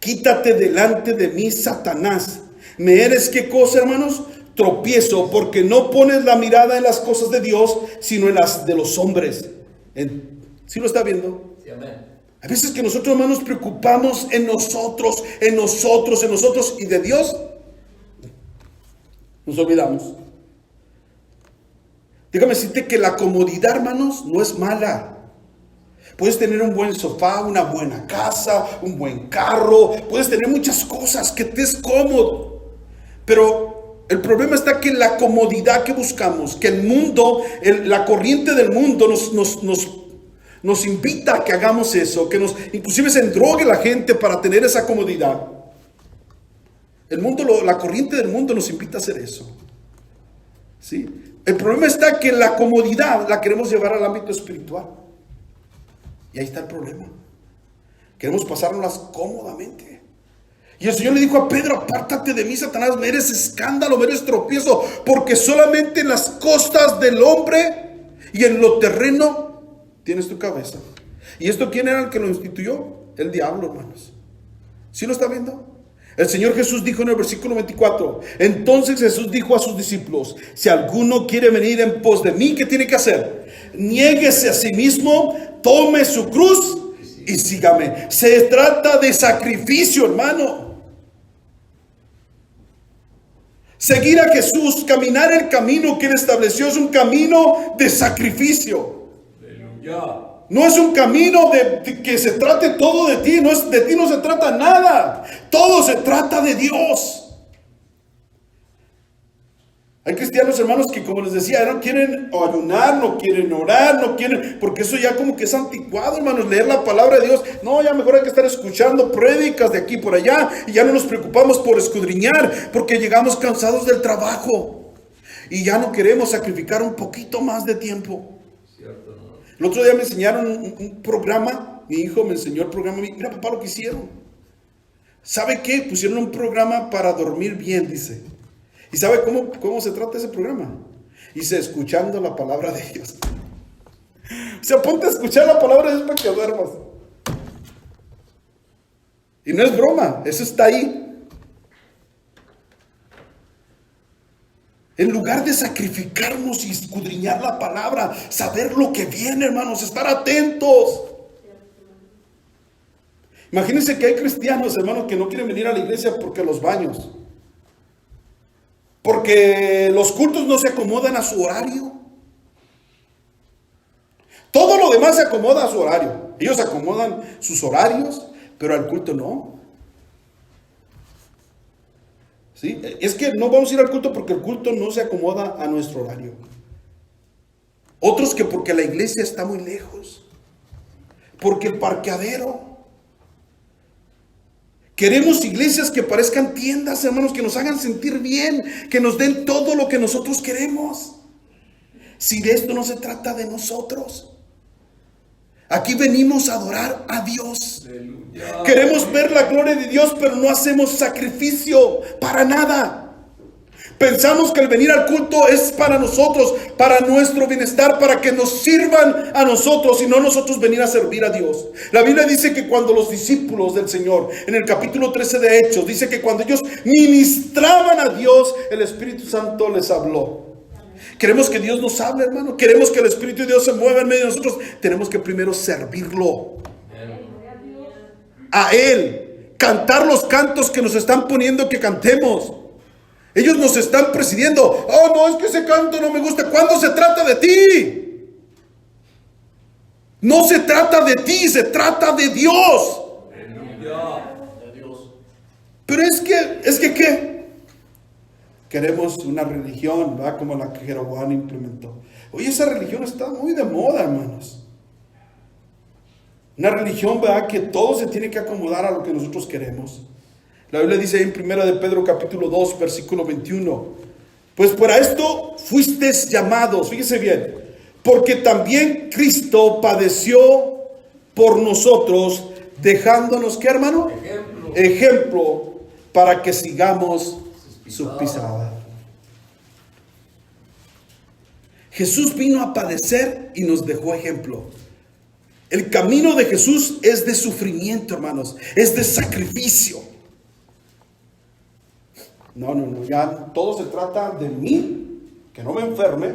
quítate delante de mí, Satanás. ¿Me eres qué cosa, hermanos? Tropiezo, porque no pones la mirada en las cosas de Dios, sino en las de los hombres. ¿Sí lo está viendo? Sí, amén. A veces que nosotros, hermanos, nos preocupamos en nosotros, y de Dios nos olvidamos. Déjame decirte que la comodidad, hermanos, no es mala. Puedes tener un buen sofá, una buena casa, un buen carro, puedes tener muchas cosas, que te es cómodo. Pero el problema está que la comodidad que buscamos, que el mundo, la corriente del mundo nos invita a que hagamos eso, que inclusive se endrogue la gente para tener esa comodidad. El mundo, la corriente del mundo nos invita a hacer eso. ¿Sí? El problema está que la comodidad la queremos llevar al ámbito espiritual. Y ahí está el problema. Queremos pasárnoslas cómodamente. Y el Señor le dijo a Pedro: apártate de mí, Satanás, me eres escándalo, me eres tropiezo, porque solamente en las costas del hombre y en lo terreno tienes tu cabeza. ¿Y esto quién era el que lo instituyó? El diablo, hermanos. ¿Sí lo está viendo? El Señor Jesús dijo en el versículo 24: entonces Jesús dijo a sus discípulos: si alguno quiere venir en pos de mí, ¿qué tiene que hacer? Niéguese a sí mismo, tome su cruz y sígame. Se trata de sacrificio, hermano. Seguir a Jesús, caminar el camino que Él estableció, es un camino de sacrificio. No es un camino de que se trate todo de ti. De ti no se trata nada. Todo se trata de Dios. Hay cristianos, hermanos, que como les decía, no quieren ayunar, no quieren orar, no quieren, porque eso ya como que es anticuado, hermanos, leer la palabra de Dios. No, ya mejor hay que estar escuchando prédicas de aquí por allá y ya no nos preocupamos por escudriñar, porque llegamos cansados del trabajo y ya no queremos sacrificar un poquito más de tiempo. Cierto, ¿no? El otro día me enseñaron un programa, mi hijo me enseñó el programa, mira papá lo que hicieron. ¿Sabe qué? Pusieron un programa para dormir bien, dice. ¿Y sabe cómo se trata ese programa? Dice, escuchando la palabra de Dios. O sea, ponte a escuchar la palabra de Dios para que duermas. Y no es broma, eso está ahí. En lugar de sacrificarnos y escudriñar la palabra, saber lo que viene, hermanos, estar atentos. Imagínense que hay cristianos, hermanos, que no quieren venir a la iglesia porque los baños, porque los cultos no se acomodan a su horario. Todo lo demás se acomoda a su horario. Ellos acomodan sus horarios, pero al culto no. ¿Sí? Es que no vamos a ir al culto porque el culto no se acomoda a nuestro horario. Otros que porque la iglesia está muy lejos, porque el parqueadero. Queremos iglesias que parezcan tiendas, hermanos, que nos hagan sentir bien, que nos den todo lo que nosotros queremos. Si de esto no se trata de nosotros. Aquí venimos a adorar a Dios. Aleluya. Queremos ver la gloria de Dios, pero no hacemos sacrificio para nada. Pensamos que el venir al culto es para nosotros, para nuestro bienestar, para que nos sirvan a nosotros y no nosotros venir a servir a Dios. La Biblia dice que cuando los discípulos del Señor, en el capítulo 13 de Hechos, dice que cuando ellos ministraban a Dios, el Espíritu Santo les habló. Queremos que Dios nos hable, hermano. Queremos que el Espíritu de Dios se mueva en medio de nosotros. Tenemos que primero servirlo a Él, cantar los cantos que nos están poniendo que cantemos. Ellos nos están presidiendo. Oh, no, es que ese canto no me gusta. ¿Cuándo se trata de ti? No se trata de ti, se trata de Dios. Pero es que ¿qué? Queremos una religión, ¿verdad? Como la que Jeroboam implementó. Oye, esa religión está muy de moda, hermanos. Una religión, ¿verdad? Que todo se tiene que acomodar a lo que nosotros queremos. La Biblia dice en 1 de Pedro capítulo 2 versículo 21. Pues para esto fuisteis llamados, fíjese bien, porque también Cristo padeció por nosotros, dejándonos, ¿qué, hermano? Ejemplo para que sigamos su pisada. Jesús vino a padecer y nos dejó ejemplo. El camino de Jesús es de sufrimiento, hermanos, es de sacrificio. No, ya todo se trata de mí, que no me enferme,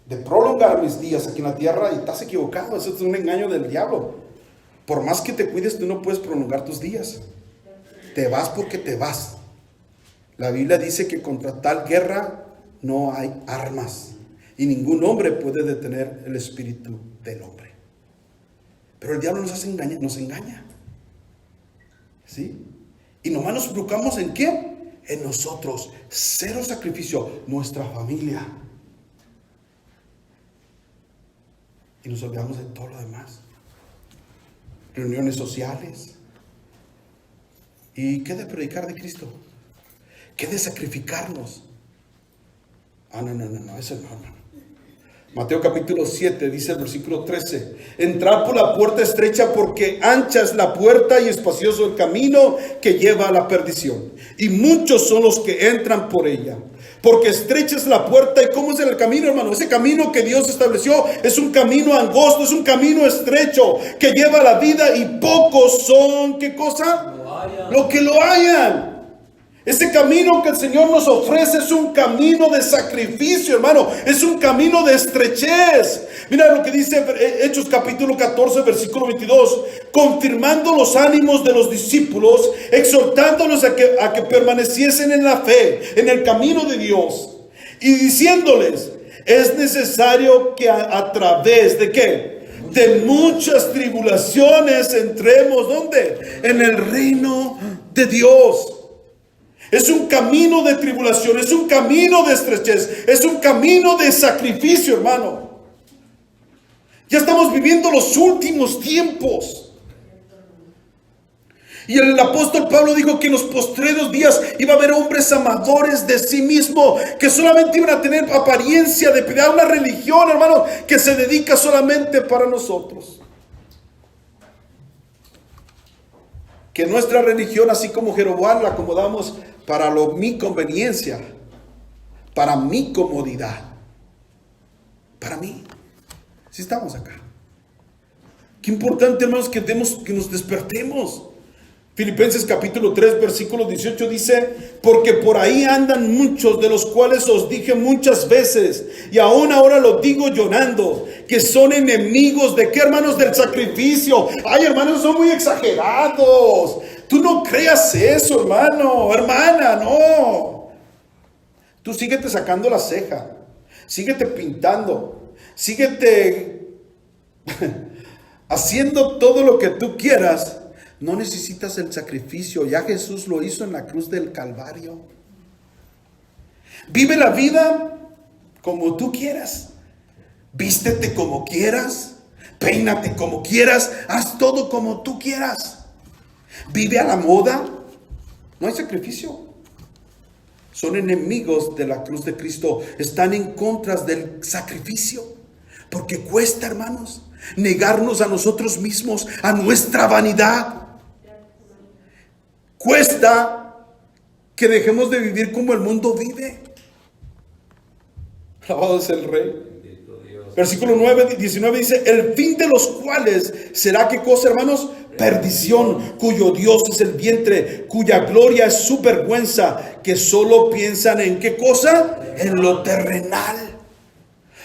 de prolongar mis días aquí en la tierra, y estás equivocado. Eso es un engaño del diablo. Por más que te cuides, tú no puedes prolongar tus días. Te vas porque te vas. La Biblia dice que contra tal guerra no hay armas, y ningún hombre puede detener el espíritu del hombre. Pero el diablo nos engaña. ¿Sí? Y nomás nos preocupamos ¿en qué? En nosotros. Cero sacrificio. Nuestra familia. Y nos olvidamos de todo lo demás. Reuniones sociales. ¿Y qué de predicar de Cristo? ¿Qué de sacrificarnos? No, eso no, hermano. Mateo capítulo 7 dice el versículo 13: entrad por la puerta estrecha, porque ancha es la puerta y espacioso el camino que lleva a la perdición, y muchos son los que entran por ella. Porque estrecha es la puerta. ¿Y cómo es el camino, hermano? Ese camino que Dios estableció es un camino angosto, es un camino estrecho que lleva a la vida, y pocos son, ¿qué cosa? Lo que lo hallan. Ese camino que el Señor nos ofrece es un camino de sacrificio, hermano. Es un camino de estrechez. Mira lo que dice Hechos capítulo 14 versículo 22. Confirmando los ánimos de los discípulos, exhortándolos a que permaneciesen en la fe, en el camino de Dios, y diciéndoles: es necesario que a través de ¿qué? de muchas tribulaciones entremos, ¿dónde? En el reino de Dios. Es un camino de tribulación, es un camino de estrechez, es un camino de sacrificio, hermano. Ya estamos viviendo los últimos tiempos. Y el apóstol Pablo dijo que en los postreros días iba a haber hombres amadores de sí mismo, que solamente iban a tener apariencia de piedad, una religión, hermano, que se dedica solamente para nosotros. Que nuestra religión, así como Jeroboam, la acomodamos para mi conveniencia, para mi comodidad, para mí. Si estamos acá. Qué importante, hermanos, que nos despertemos. Filipenses capítulo 3 versículo 18 dice: porque por ahí andan muchos, de los cuales os dije muchas veces, y aún ahora lo digo llorando, que son enemigos de qué, hermanos, del sacrificio. Ay, hermanos, son muy exagerados. Tú no creas eso, hermano, hermana, no. Tú síguete sacando la ceja, síguete pintando, síguete haciendo todo lo que tú quieras. No necesitas el sacrificio. Ya Jesús lo hizo en la cruz del Calvario. Vive la vida como tú quieras. Vístete como quieras. Peínate como quieras. Haz todo como tú quieras. Vive a la moda. No hay sacrificio. Son enemigos de la cruz de Cristo. Están en contra del sacrificio. Porque cuesta, hermanos, negarnos a nosotros mismos, a nuestra vanidad. Cuesta que dejemos de vivir como el mundo vive. Alabado es el Rey. Versículo 19 dice: el fin de los cuales será, ¿qué cosa, hermanos? Perdición, cuyo Dios es el vientre, cuya gloria es su vergüenza, que solo piensan en ¿qué cosa? En lo terrenal.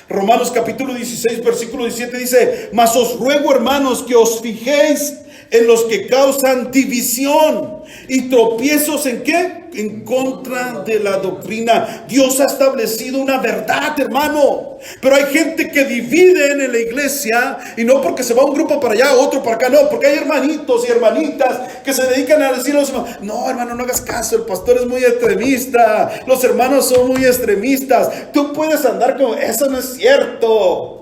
Romanos capítulo 16 versículo 17 dice: mas os ruego, hermanos, que os fijéis en los que causan división y tropiezos, ¿en qué? En contra de la doctrina. Dios ha establecido una verdad, hermano, pero hay gente que divide en la iglesia, y no porque se va un grupo para allá, otro para acá, no, porque hay hermanitos y hermanitas que se dedican a decir a los hermanos: no, hermano, no hagas caso, el pastor es muy extremista, los hermanos son muy extremistas, tú puedes andar como, eso no es cierto.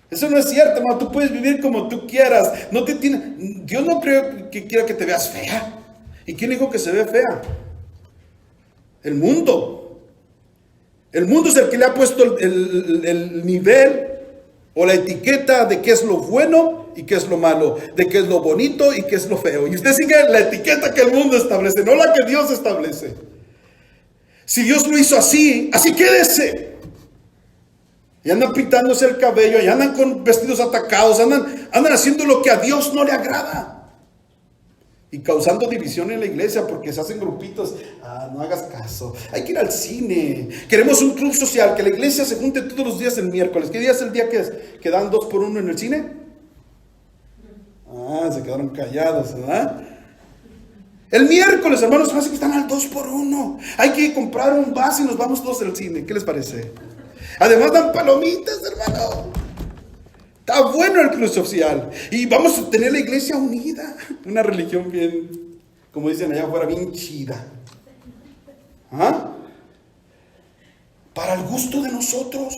Eso no es cierto, hermano. Tú puedes vivir como tú quieras. Dios no creo que quiera que te veas fea. ¿Y quién dijo que se ve fea? El mundo. El mundo es el que le ha puesto el nivel o la etiqueta de qué es lo bueno y qué es lo malo, de qué es lo bonito y qué es lo feo. Y usted sigue la etiqueta que el mundo establece, no la que Dios establece. Si Dios lo hizo así, así quédese. Y andan pintándose el cabello, y andan con vestidos atacados, andan haciendo lo que a Dios no le agrada. Y causando división en la iglesia porque se hacen grupitos. No hagas caso. Hay que ir al cine. Queremos un club social, que la iglesia se junte todos los días el miércoles. ¿Qué día es el día que dan 2 por 1 en el cine? Se quedaron callados, ¿verdad? El miércoles, hermanos, parece que están al 2 por 1. Hay que comprar un vaso y nos vamos todos al cine. ¿Qué les parece? Además dan palomitas, hermano. Está bueno el club social. Y vamos a tener la iglesia unida. Una religión bien, como dicen allá afuera, bien chida. Para el gusto de nosotros.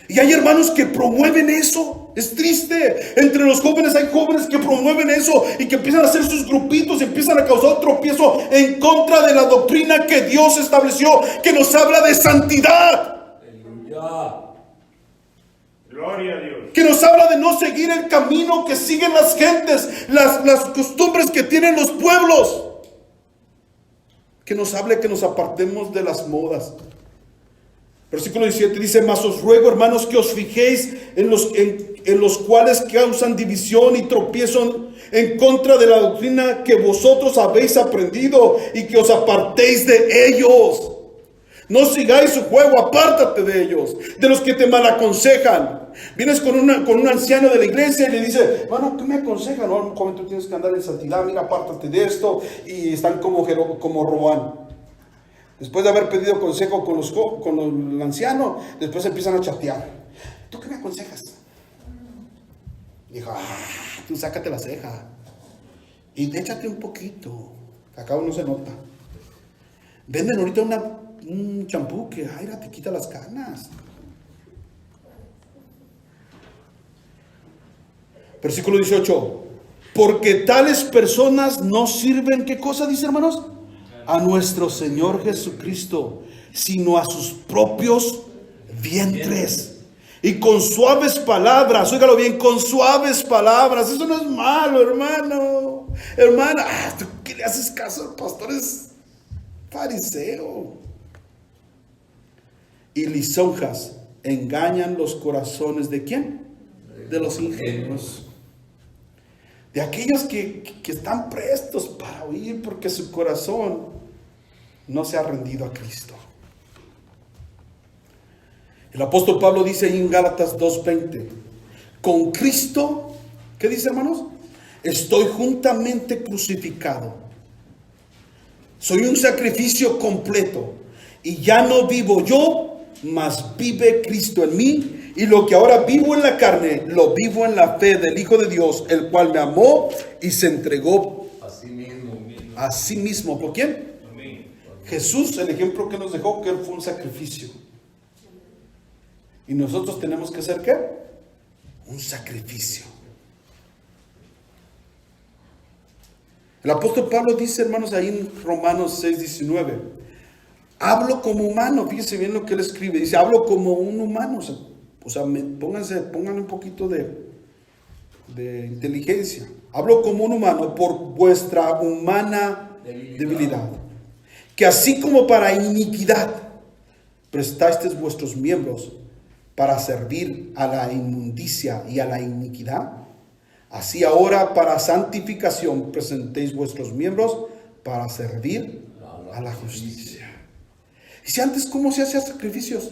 Y hay hermanos que promueven eso. Es triste. Entre los jóvenes hay jóvenes que promueven eso y que empiezan a hacer sus grupitos y empiezan a causar tropiezo en contra de la doctrina que Dios estableció, que nos habla de santidad. Gloria a Dios. Que nos habla de no seguir el camino que siguen las gentes, las costumbres que tienen los pueblos. Que nos hable que nos apartemos de las modas. Versículo 17 dice: mas os ruego, hermanos, que os fijéis en los cuales causan división y tropiezo en contra de la doctrina que vosotros habéis aprendido, y que os apartéis de ellos. No sigáis su juego, apártate de ellos, de los que te malaconsejan. Vienes con un anciano de la iglesia y le dice: bueno, ¿qué me aconsejas? No, joven, tú tienes que andar en santidad, mira, apártate de esto. Y están como Roboam. Después de haber pedido consejo con el anciano, después empiezan a chatear. ¿tú qué me aconsejas? Dijo, tú sácate la ceja y échate un poquito, acá no se nota. Venden ahorita un champú que te quita las canas. Versículo 18. Porque tales personas no sirven, ¿qué cosa dice, hermanos? A nuestro Señor Jesucristo, sino a sus propios vientres. Y con suaves palabras, óigalo bien, con suaves palabras. Eso no es malo, hermano. Hermana, ¿tú qué le haces caso al pastor? Es fariseo. Y lisonjas engañan los corazones ¿de quién? De los ingenuos. De aquellos que están prestos para oír porque su corazón no se ha rendido a Cristo. El apóstol Pablo dice ahí en Gálatas 2:20, con Cristo, ¿qué dice, hermanos? Estoy juntamente crucificado. Soy un sacrificio completo. Y ya no vivo yo, mas vive Cristo en mí. Y lo que ahora vivo en la carne, lo vivo en la fe del Hijo de Dios, el cual me amó y se entregó a sí mismo. ¿Por quién? Jesús, el ejemplo que nos dejó, que Él fue un sacrificio. Y nosotros tenemos que ser ¿qué? Un sacrificio. El apóstol Pablo dice, hermanos, ahí en Romanos 6:19, hablo como humano. Fíjense bien lo que él escribe. Dice, hablo como un humano. O sea, pónganle un poquito de inteligencia. Hablo como un humano por vuestra humana debilidad. Que así como para iniquidad prestasteis vuestros miembros para servir a la inmundicia y a la iniquidad, así ahora para santificación presentéis vuestros miembros para servir a la justicia. Y si antes, ¿cómo se hacían sacrificios?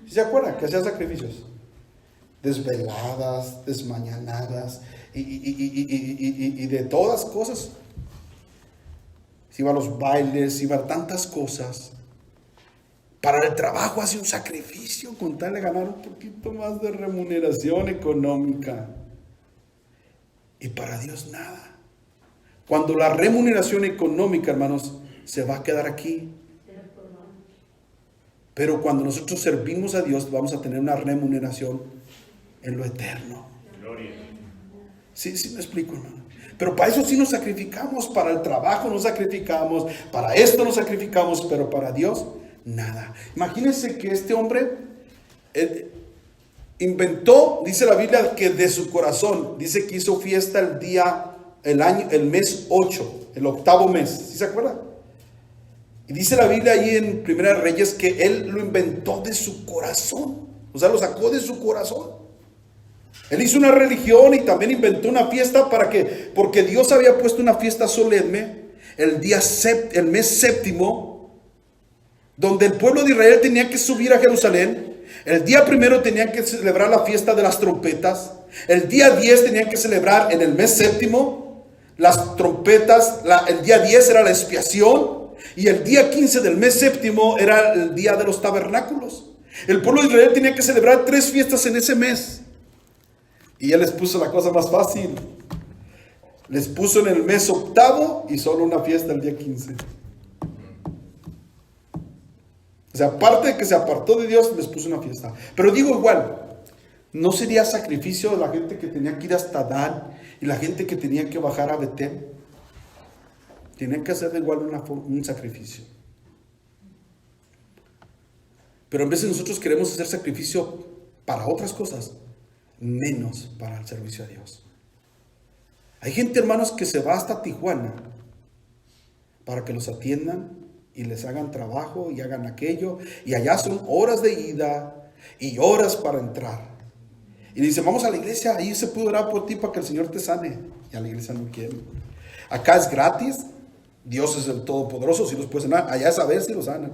¿Se acuerdan que hacían sacrificios? Desveladas, desmañanadas y de todas cosas. Se iban a los bailes, se iban a tantas cosas. Para el trabajo hace un sacrificio con tal de ganar un poquito más de remuneración económica. Y para Dios nada. Cuando la remuneración económica, hermanos, se va a quedar aquí. Pero cuando nosotros servimos a Dios, vamos a tener una remuneración en lo eterno. Gloria. Sí me explico, hermano. Pero para eso sí nos sacrificamos. Para el trabajo nos sacrificamos. Para esto nos sacrificamos. Pero para Dios nada. Imagínense que este hombre inventó, dice la Biblia, que de su corazón, dice que hizo fiesta el mes 8, el octavo mes. ¿Sí se acuerda? Y dice la Biblia ahí en Primera de Reyes que él lo inventó de su corazón. O sea, lo sacó de su corazón. Él hizo una religión y también inventó una fiesta porque Dios había puesto una fiesta solemne el mes séptimo, donde el pueblo de Israel tenía que subir a Jerusalén. El día primero tenían que celebrar la fiesta de las trompetas. El día 10 tenían que celebrar en el mes séptimo las trompetas. El día 10 era la expiación. Y el día 15 del mes séptimo era el día de los tabernáculos. El pueblo de Israel tenía que celebrar 3 fiestas en ese mes. Y él les puso la cosa más fácil. Les puso en el mes octavo y solo una fiesta el día 15. O sea, aparte de que se apartó de Dios, les puso una fiesta. Pero digo igual, ¿no sería sacrificio de la gente que tenía que ir hasta Dan y la gente que tenía que bajar a Betel? Tenían que hacer igual un sacrificio. Pero en vez de nosotros queremos hacer sacrificio para otras cosas, menos para el servicio a Dios. Hay gente, hermanos, que se va hasta Tijuana para que los atiendan y les hagan trabajo y hagan aquello. Y allá son horas de ida y horas para entrar. Y dice, vamos a la iglesia, ahí se puede orar por ti para que el Señor te sane. Y a la iglesia no quiere. Acá es gratis. Dios es el Todopoderoso, si los puede sanar. Allá es a ver si los sanan.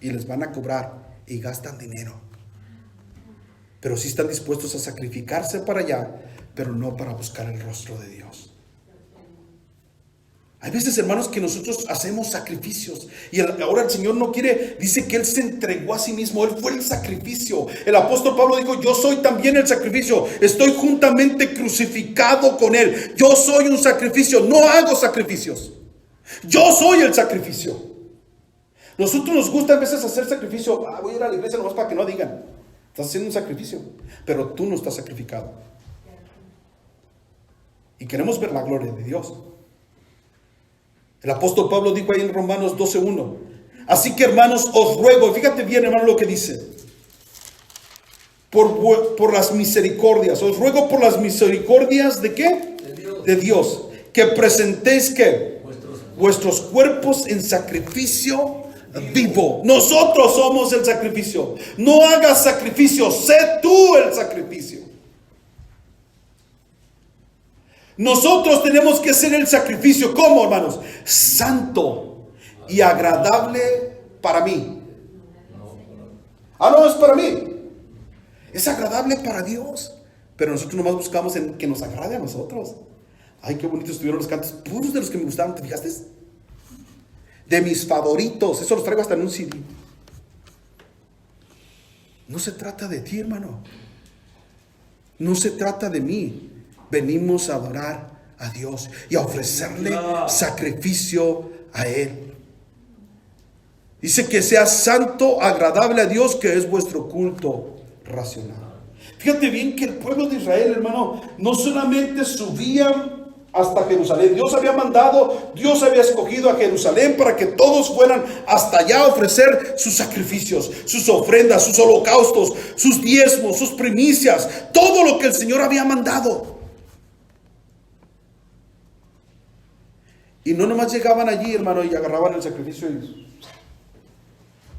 Y les van a cobrar. Y gastan dinero. Pero sí están dispuestos a sacrificarse para allá, pero no para buscar el rostro de Dios. Hay veces, hermanos, que nosotros hacemos sacrificios y ahora el Señor no quiere, dice que Él se entregó a sí mismo, Él fue el sacrificio. El apóstol Pablo dijo, yo soy también el sacrificio, estoy juntamente crucificado con Él. Yo soy un sacrificio, no hago sacrificios. Yo soy el sacrificio. Nosotros nos gusta a veces hacer sacrificio. Voy a ir a la iglesia nomás para que no digan. Estás haciendo un sacrificio, pero tú no estás sacrificado. Y queremos ver la gloria de Dios. El apóstol Pablo dijo ahí en Romanos 12:1. Así que, hermanos, os ruego, fíjate bien, hermano, lo que dice. Por las misericordias, os ruego por las misericordias ¿de qué? De Dios. Que presentéis ¿qué? Vuestros cuerpos en sacrificio vivo. Nosotros somos el sacrificio. No hagas sacrificio, sé tú el sacrificio. Nosotros tenemos que hacer el sacrificio. ¿Cómo, hermanos? Santo y agradable para mí. No es para mí. Es agradable para Dios. Pero nosotros nomás buscamos en que nos agrade a nosotros. Ay, qué bonitos estuvieron los cantos. Puros de los que me gustaban, ¿te fijaste? De mis favoritos. Eso los traigo hasta en un CD. No se trata de ti, hermano. No se trata de mí. Venimos a adorar a Dios y a ofrecerle sacrificio a Él. Dice que sea santo, agradable a Dios, que es vuestro culto racional. Fíjate bien que el pueblo de Israel, hermano, no solamente subían hasta Jerusalén. Dios había mandado, Dios había escogido a Jerusalén para que todos fueran hasta allá a ofrecer sus sacrificios, sus ofrendas, sus holocaustos, sus diezmos, sus primicias, todo lo que el Señor había mandado. Y no nomás llegaban allí, hermano, y agarraban el sacrificio y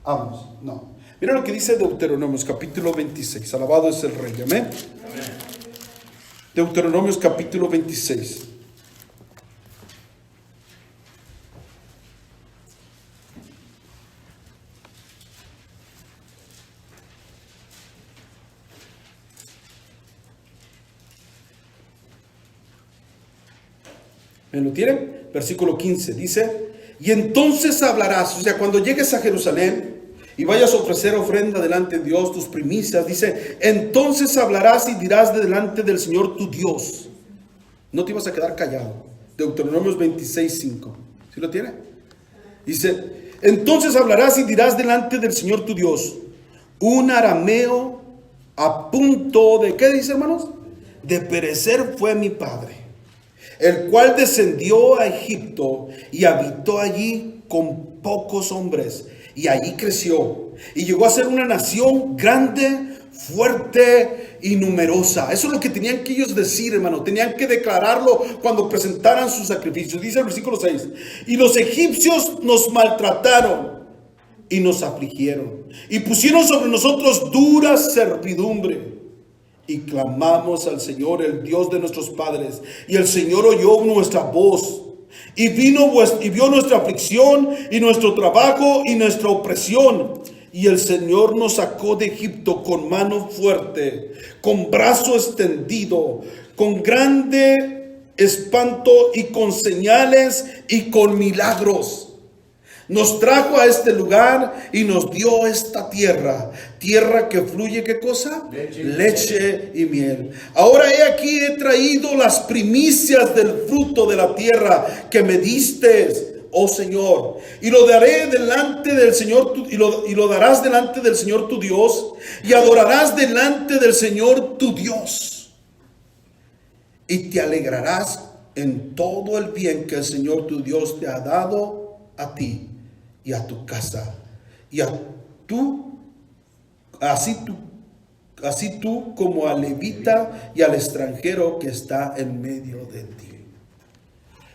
vamos, no. Mira lo que dice Deuteronomios capítulo 26. Alabado es el Rey, amén. Deuteronomios capítulo 26. ¿Me lo tienen? Versículo 15 dice: y entonces hablarás, o sea, cuando llegues a Jerusalén y vayas a ofrecer ofrenda delante de Dios, tus primicias, dice, entonces hablarás y dirás delante del Señor tu Dios. No te ibas a quedar callado. Deuteronomios 26:5. ¿Sí lo tiene? Dice, entonces hablarás y dirás delante del Señor tu Dios, un arameo a punto de, ¿qué dice, hermanos? De perecer fue mi padre, el cual descendió a Egipto y habitó allí con pocos hombres, y allí creció y llegó a ser una nación grande, fuerte y numerosa. Eso es lo que tenían que ellos decir, hermano. Tenían que declararlo cuando presentaran sus sacrificios. Dice el versículo 6: y los egipcios nos maltrataron y nos afligieron y pusieron sobre nosotros dura servidumbre. Y clamamos al Señor, el Dios de nuestros padres, y el Señor oyó nuestra voz, y vio nuestra aflicción, y nuestro trabajo, y nuestra opresión. Y el Señor nos sacó de Egipto con mano fuerte, con brazo extendido, con grande espanto, y con señales, y con milagros. Nos trajo a este lugar y nos dio esta tierra. Tierra que fluye, ¿qué cosa? Leche y miel. Ahora he aquí, he traído las primicias del fruto de la tierra que me diste, oh Señor. Y lo daré delante del Señor, y lo darás delante del Señor tu Dios. Y adorarás delante del Señor tu Dios. Y te alegrarás en todo el bien que el Señor tu Dios te ha dado a ti y a tu casa, y así tú como al levita y al extranjero que está en medio de ti.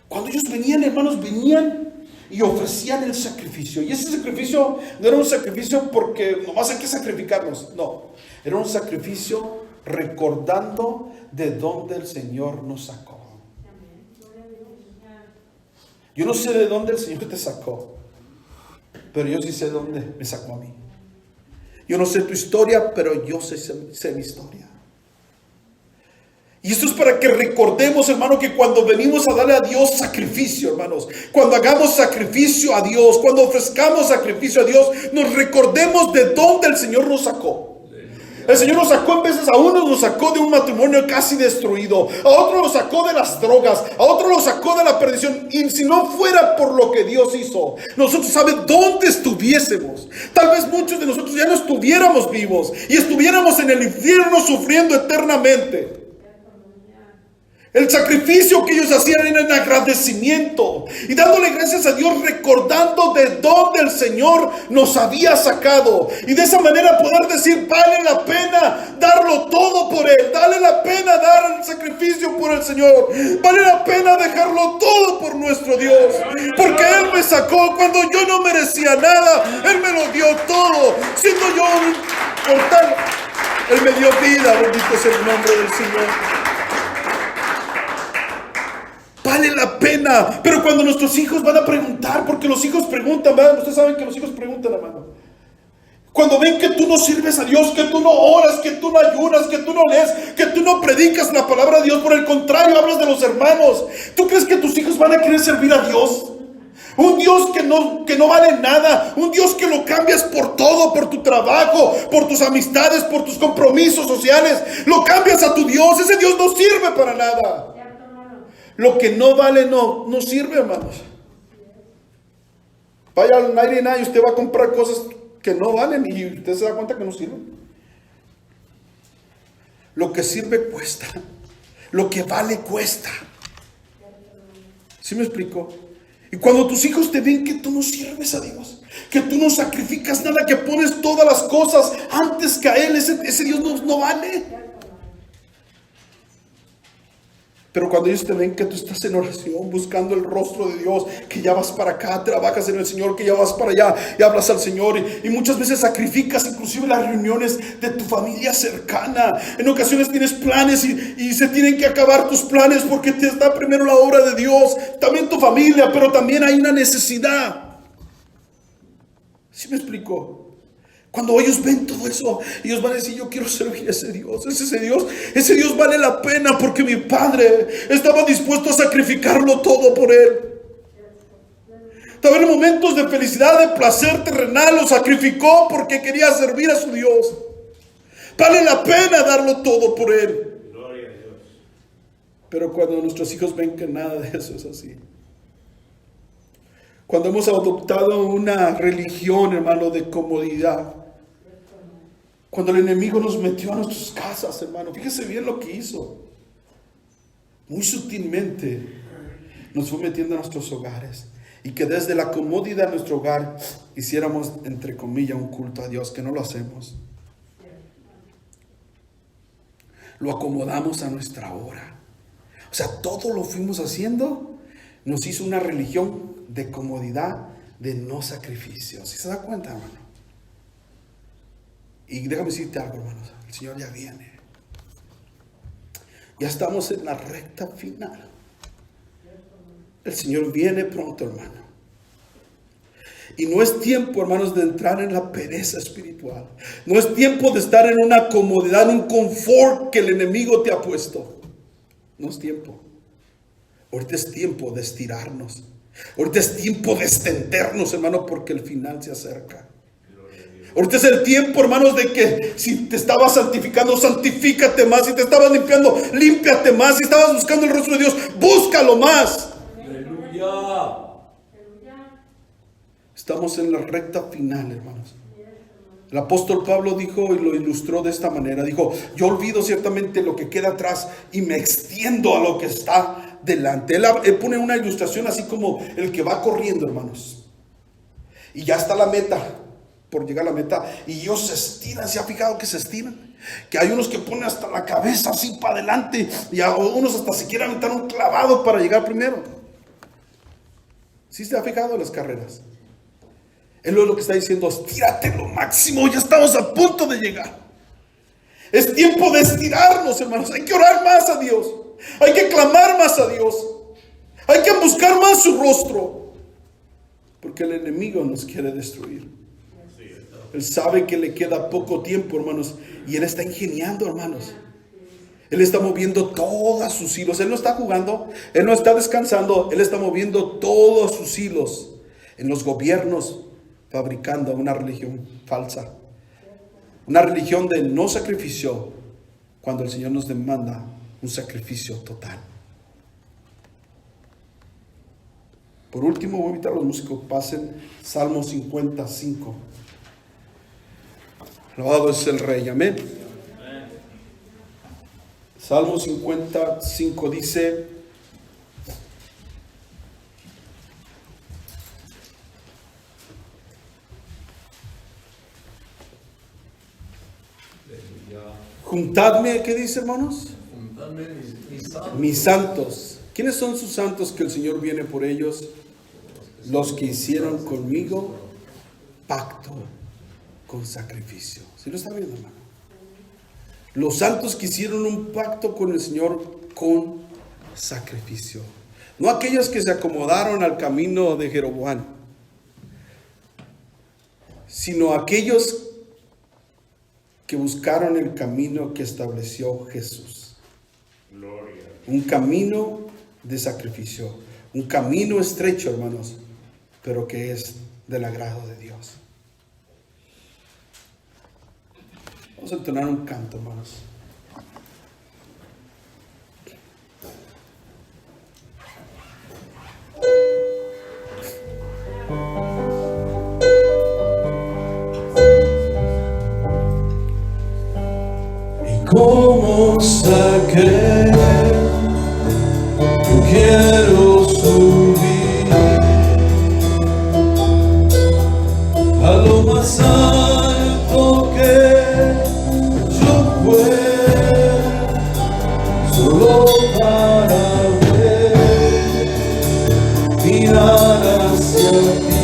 Cuando ellos venían, hermanos, venían y ofrecían el sacrificio. Y ese sacrificio no era un sacrificio porque nomás hay que sacrificarnos. No, era un sacrificio recordando de dónde el Señor nos sacó. Yo no sé de dónde el Señor te sacó, pero yo sí sé dónde me sacó a mí. Yo no sé tu historia, pero yo sé mi historia. Y esto es para que recordemos, hermano, que cuando venimos a darle a Dios sacrificio, hermanos, cuando hagamos sacrificio a Dios, cuando ofrezcamos sacrificio a Dios, nos recordemos de dónde el Señor nos sacó. El Señor nos sacó en veces, a uno nos sacó de un matrimonio casi destruido, a otro nos sacó de las drogas, a otro nos sacó de la perdición. Y si no fuera por lo que Dios hizo, nosotros sabemos dónde estuviésemos. Tal vez muchos de nosotros ya no estuviéramos vivos y estuviéramos en el infierno sufriendo eternamente. El sacrificio que ellos hacían era en agradecimiento y dándole gracias a Dios, recordando de dónde el Señor nos había sacado. Y de esa manera poder decir, vale la pena darlo todo por Él. Vale la pena dar el sacrificio por el Señor. Vale la pena dejarlo todo por nuestro Dios. Porque Él me sacó cuando yo no merecía nada. Él me lo dio todo. Siendo yo un mortal, Él me dio vida. Bendito sea el nombre del Señor. Vale la pena. Pero cuando nuestros hijos van a preguntar, porque los hijos preguntan, ¿verdad? Ustedes saben que los hijos preguntan, hermano. Cuando ven que tú no sirves a Dios, que tú no oras, que tú no ayunas, que tú no lees, que tú no predicas la palabra de Dios, por el contrario, hablas de los hermanos. ¿Tú crees que tus hijos van a querer servir a Dios? Un Dios que no vale nada. Un Dios que lo cambias por todo, por tu trabajo, por tus amistades, por tus compromisos sociales. Lo cambias a tu Dios. Ese Dios no sirve para nada. Lo que no vale no sirve, hermanos. Vaya al 99 y usted va a comprar cosas que no valen y usted se da cuenta que no sirven. Lo que sirve cuesta. Lo que vale cuesta. ¿Sí me explico? Y cuando tus hijos te ven que tú no sirves a Dios, que tú no sacrificas nada, que pones todas las cosas antes que a Él, ese Dios no vale. Pero cuando ellos te ven que tú estás en oración, buscando el rostro de Dios, que ya vas para acá, trabajas en el Señor, que ya vas para allá y hablas al Señor, y muchas veces sacrificas inclusive las reuniones de tu familia cercana. En ocasiones tienes planes y se tienen que acabar tus planes porque te está primero la obra de Dios, también tu familia, pero también hay una necesidad. ¿Sí me explico? Cuando ellos ven todo eso, ellos van a decir, yo quiero servir a ese Dios. Ese Dios vale la pena porque mi padre estaba dispuesto a sacrificarlo todo por Él. También en momentos de felicidad, de placer terrenal, lo sacrificó porque quería servir a su Dios. Vale la pena darlo todo por Él. Gloria a Dios. Pero cuando nuestros hijos ven que nada de eso es así. Cuando hemos adoptado una religión, hermano, de comodidad. Cuando el enemigo nos metió a nuestras casas, hermano, fíjese bien lo que hizo. Muy sutilmente nos fue metiendo a nuestros hogares. Y que desde la comodidad de nuestro hogar hiciéramos, entre comillas, un culto a Dios, que no lo hacemos. Lo acomodamos a nuestra hora. O sea, todo lo fuimos haciendo. Nos hizo una religión de comodidad, de no sacrificio. ¿Sí se da cuenta, hermano? Y déjame decirte algo, hermanos. El Señor ya viene. Ya estamos en la recta final. El Señor viene pronto, hermano. Y no es tiempo, hermanos, de entrar en la pereza espiritual. No es tiempo de estar en una comodidad, en un confort que el enemigo te ha puesto. No es tiempo. Ahorita es tiempo de estirarnos. Ahorita es tiempo de extendernos, hermano, porque el final se acerca. Ahorita es el tiempo, hermanos, de que si te estabas santificando, santifícate más. Si te estabas limpiando, límpiate más. Si estabas buscando el rostro de Dios, búscalo más. Aleluya. Estamos en la recta final, hermanos. El apóstol Pablo dijo y lo ilustró de esta manera. Dijo, yo olvido ciertamente lo que queda atrás y me extiendo a lo que está delante. Él pone una ilustración así como el que va corriendo, hermanos. Y ya está la meta, por llegar a la meta. Y ellos se estiran. ¿Se ha fijado que se estiran? Que hay unos que ponen hasta la cabeza así para adelante. Y a unos hasta se quieren aventar un clavado para llegar primero. ¿Sí se ha fijado en las carreras? Él es lo que está diciendo, estírate lo máximo, ya estamos a punto de llegar. Es tiempo de estirarnos, hermanos. Hay que orar más a Dios. Hay que clamar más a Dios. Hay que buscar más su rostro. Porque el enemigo nos quiere destruir. Él sabe que le queda poco tiempo, hermanos. Y él está ingeniando, hermanos. Él está moviendo todos sus hilos. Él no está jugando, Él no está descansando. Él está moviendo todos sus hilos en los gobiernos, fabricando una religión falsa. Una religión de no sacrificio, cuando el Señor nos demanda un sacrificio total. Por último, voy a invitar a los músicos que pasen Salmo 55. Alabado es el Rey, amén. Salmo 55 dice: juntadme, ¿qué dice, hermanos? Juntadme mis santos. Mis santos. ¿Quiénes son sus santos que el Señor viene por ellos? Los que hicieron conmigo pacto con sacrificio. ¿Sí lo está viendo, hermano? Los santos que hicieron un pacto con el Señor con sacrificio. No aquellos que se acomodaron al camino de Jeroboam, sino aquellos que buscaron el camino que estableció Jesús. Gloria. Un camino de sacrificio, un camino estrecho, hermanos, pero que es del agrado de Dios. Vamos a entonar un canto, hermanos. Como saqué, yo quiero subir a lo más alto que yo pueda, solo para ver, mirar hacia ti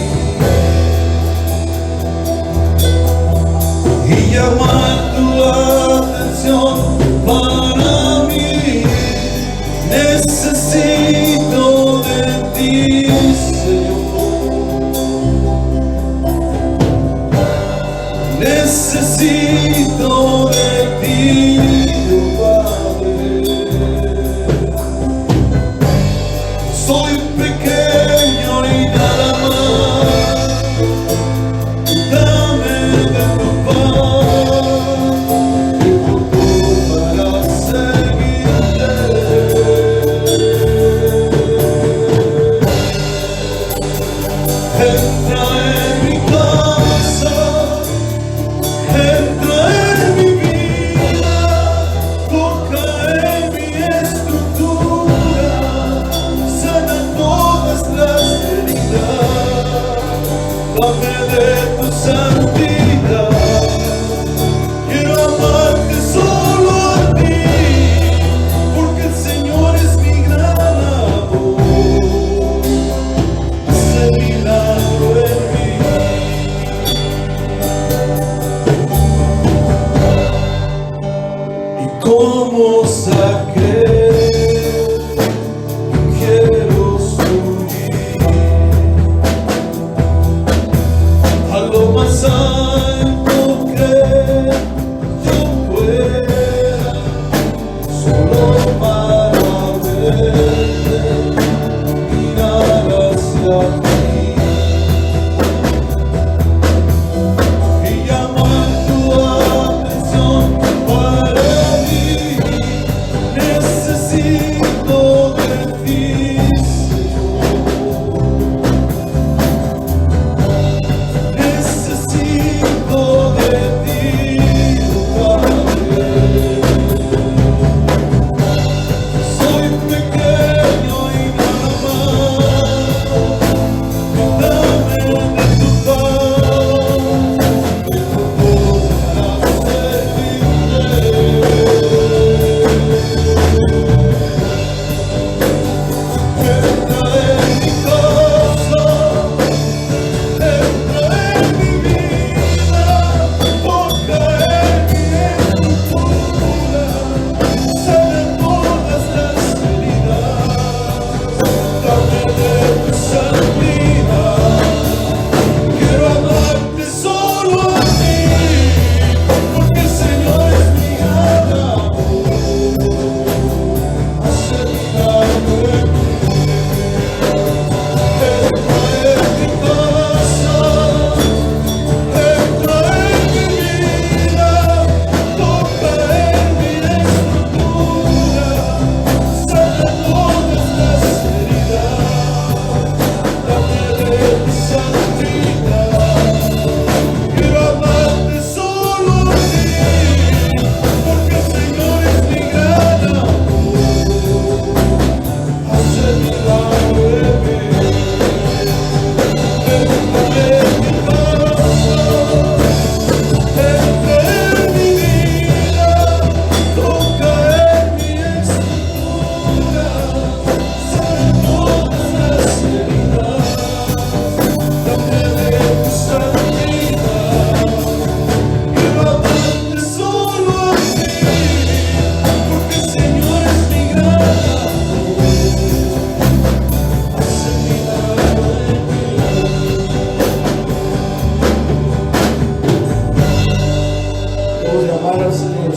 y llamar tu atención. Para mí necesito de ti, Señor. Necesito de ti, Padre. Soy pequeño y nada más. Dame de tu paz. Entra en mi casa, entra en mi vida.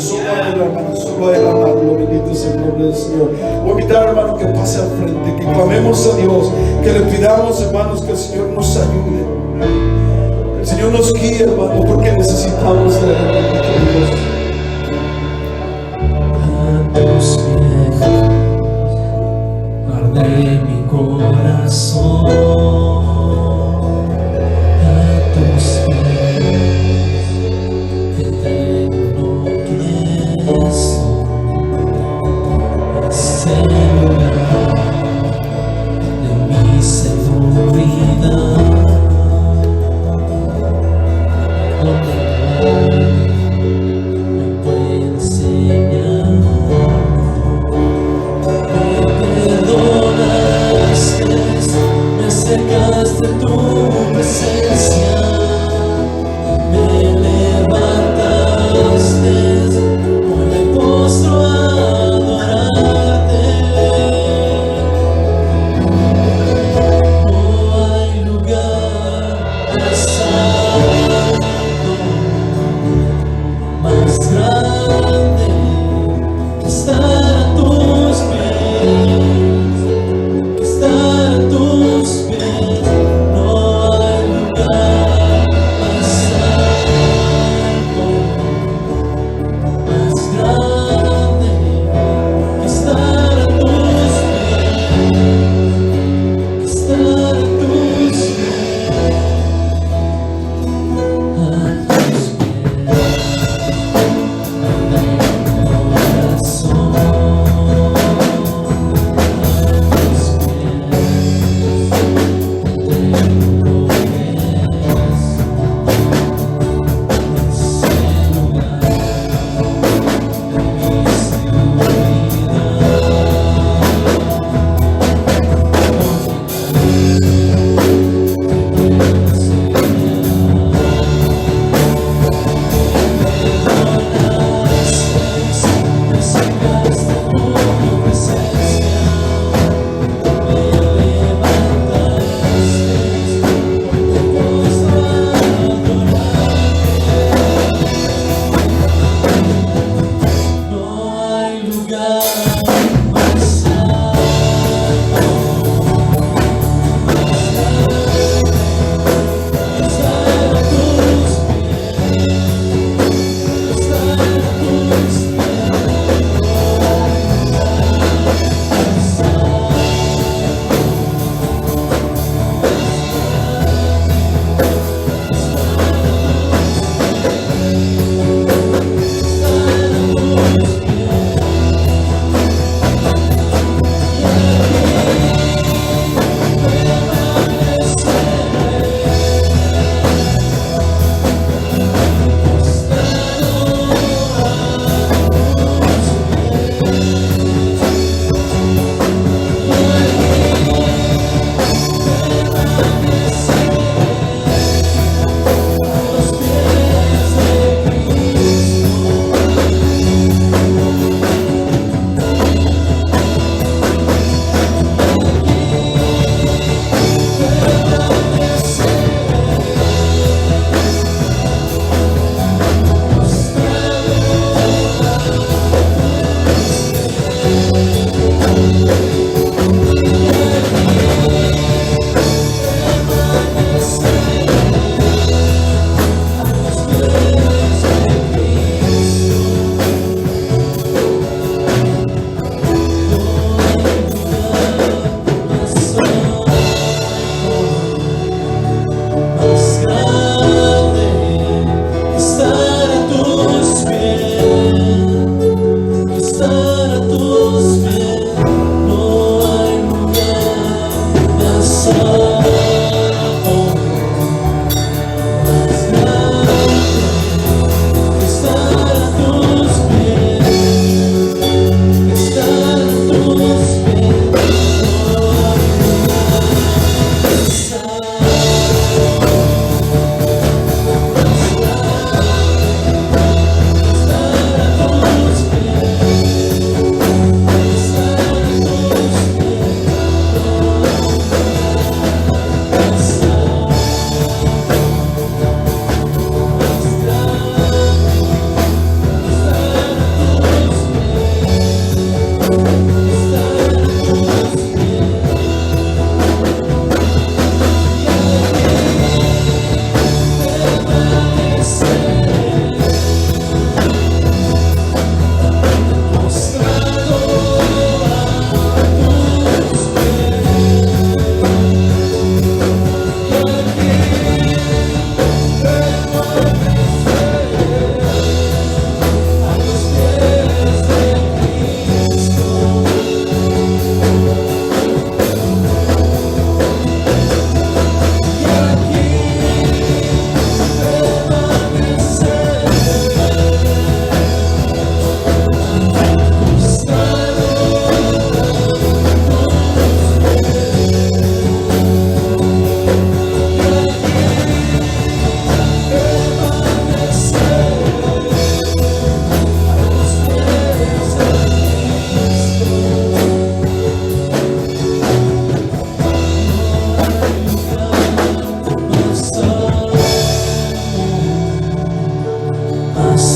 solo a Él, hermano, solo a Él amarlo. Bendito sea el nombre del Señor. Voy a invitar, hermano, que pase al frente, que clamemos a Dios, que le pidamos, hermanos, que el Señor nos ayude. El Señor nos guíe, hermano, porque necesitamos de Él, Dios. A tus pies arde mi corazón, a tus pies eterno que soy, es el lugar de mi seguridad, donde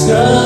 buscar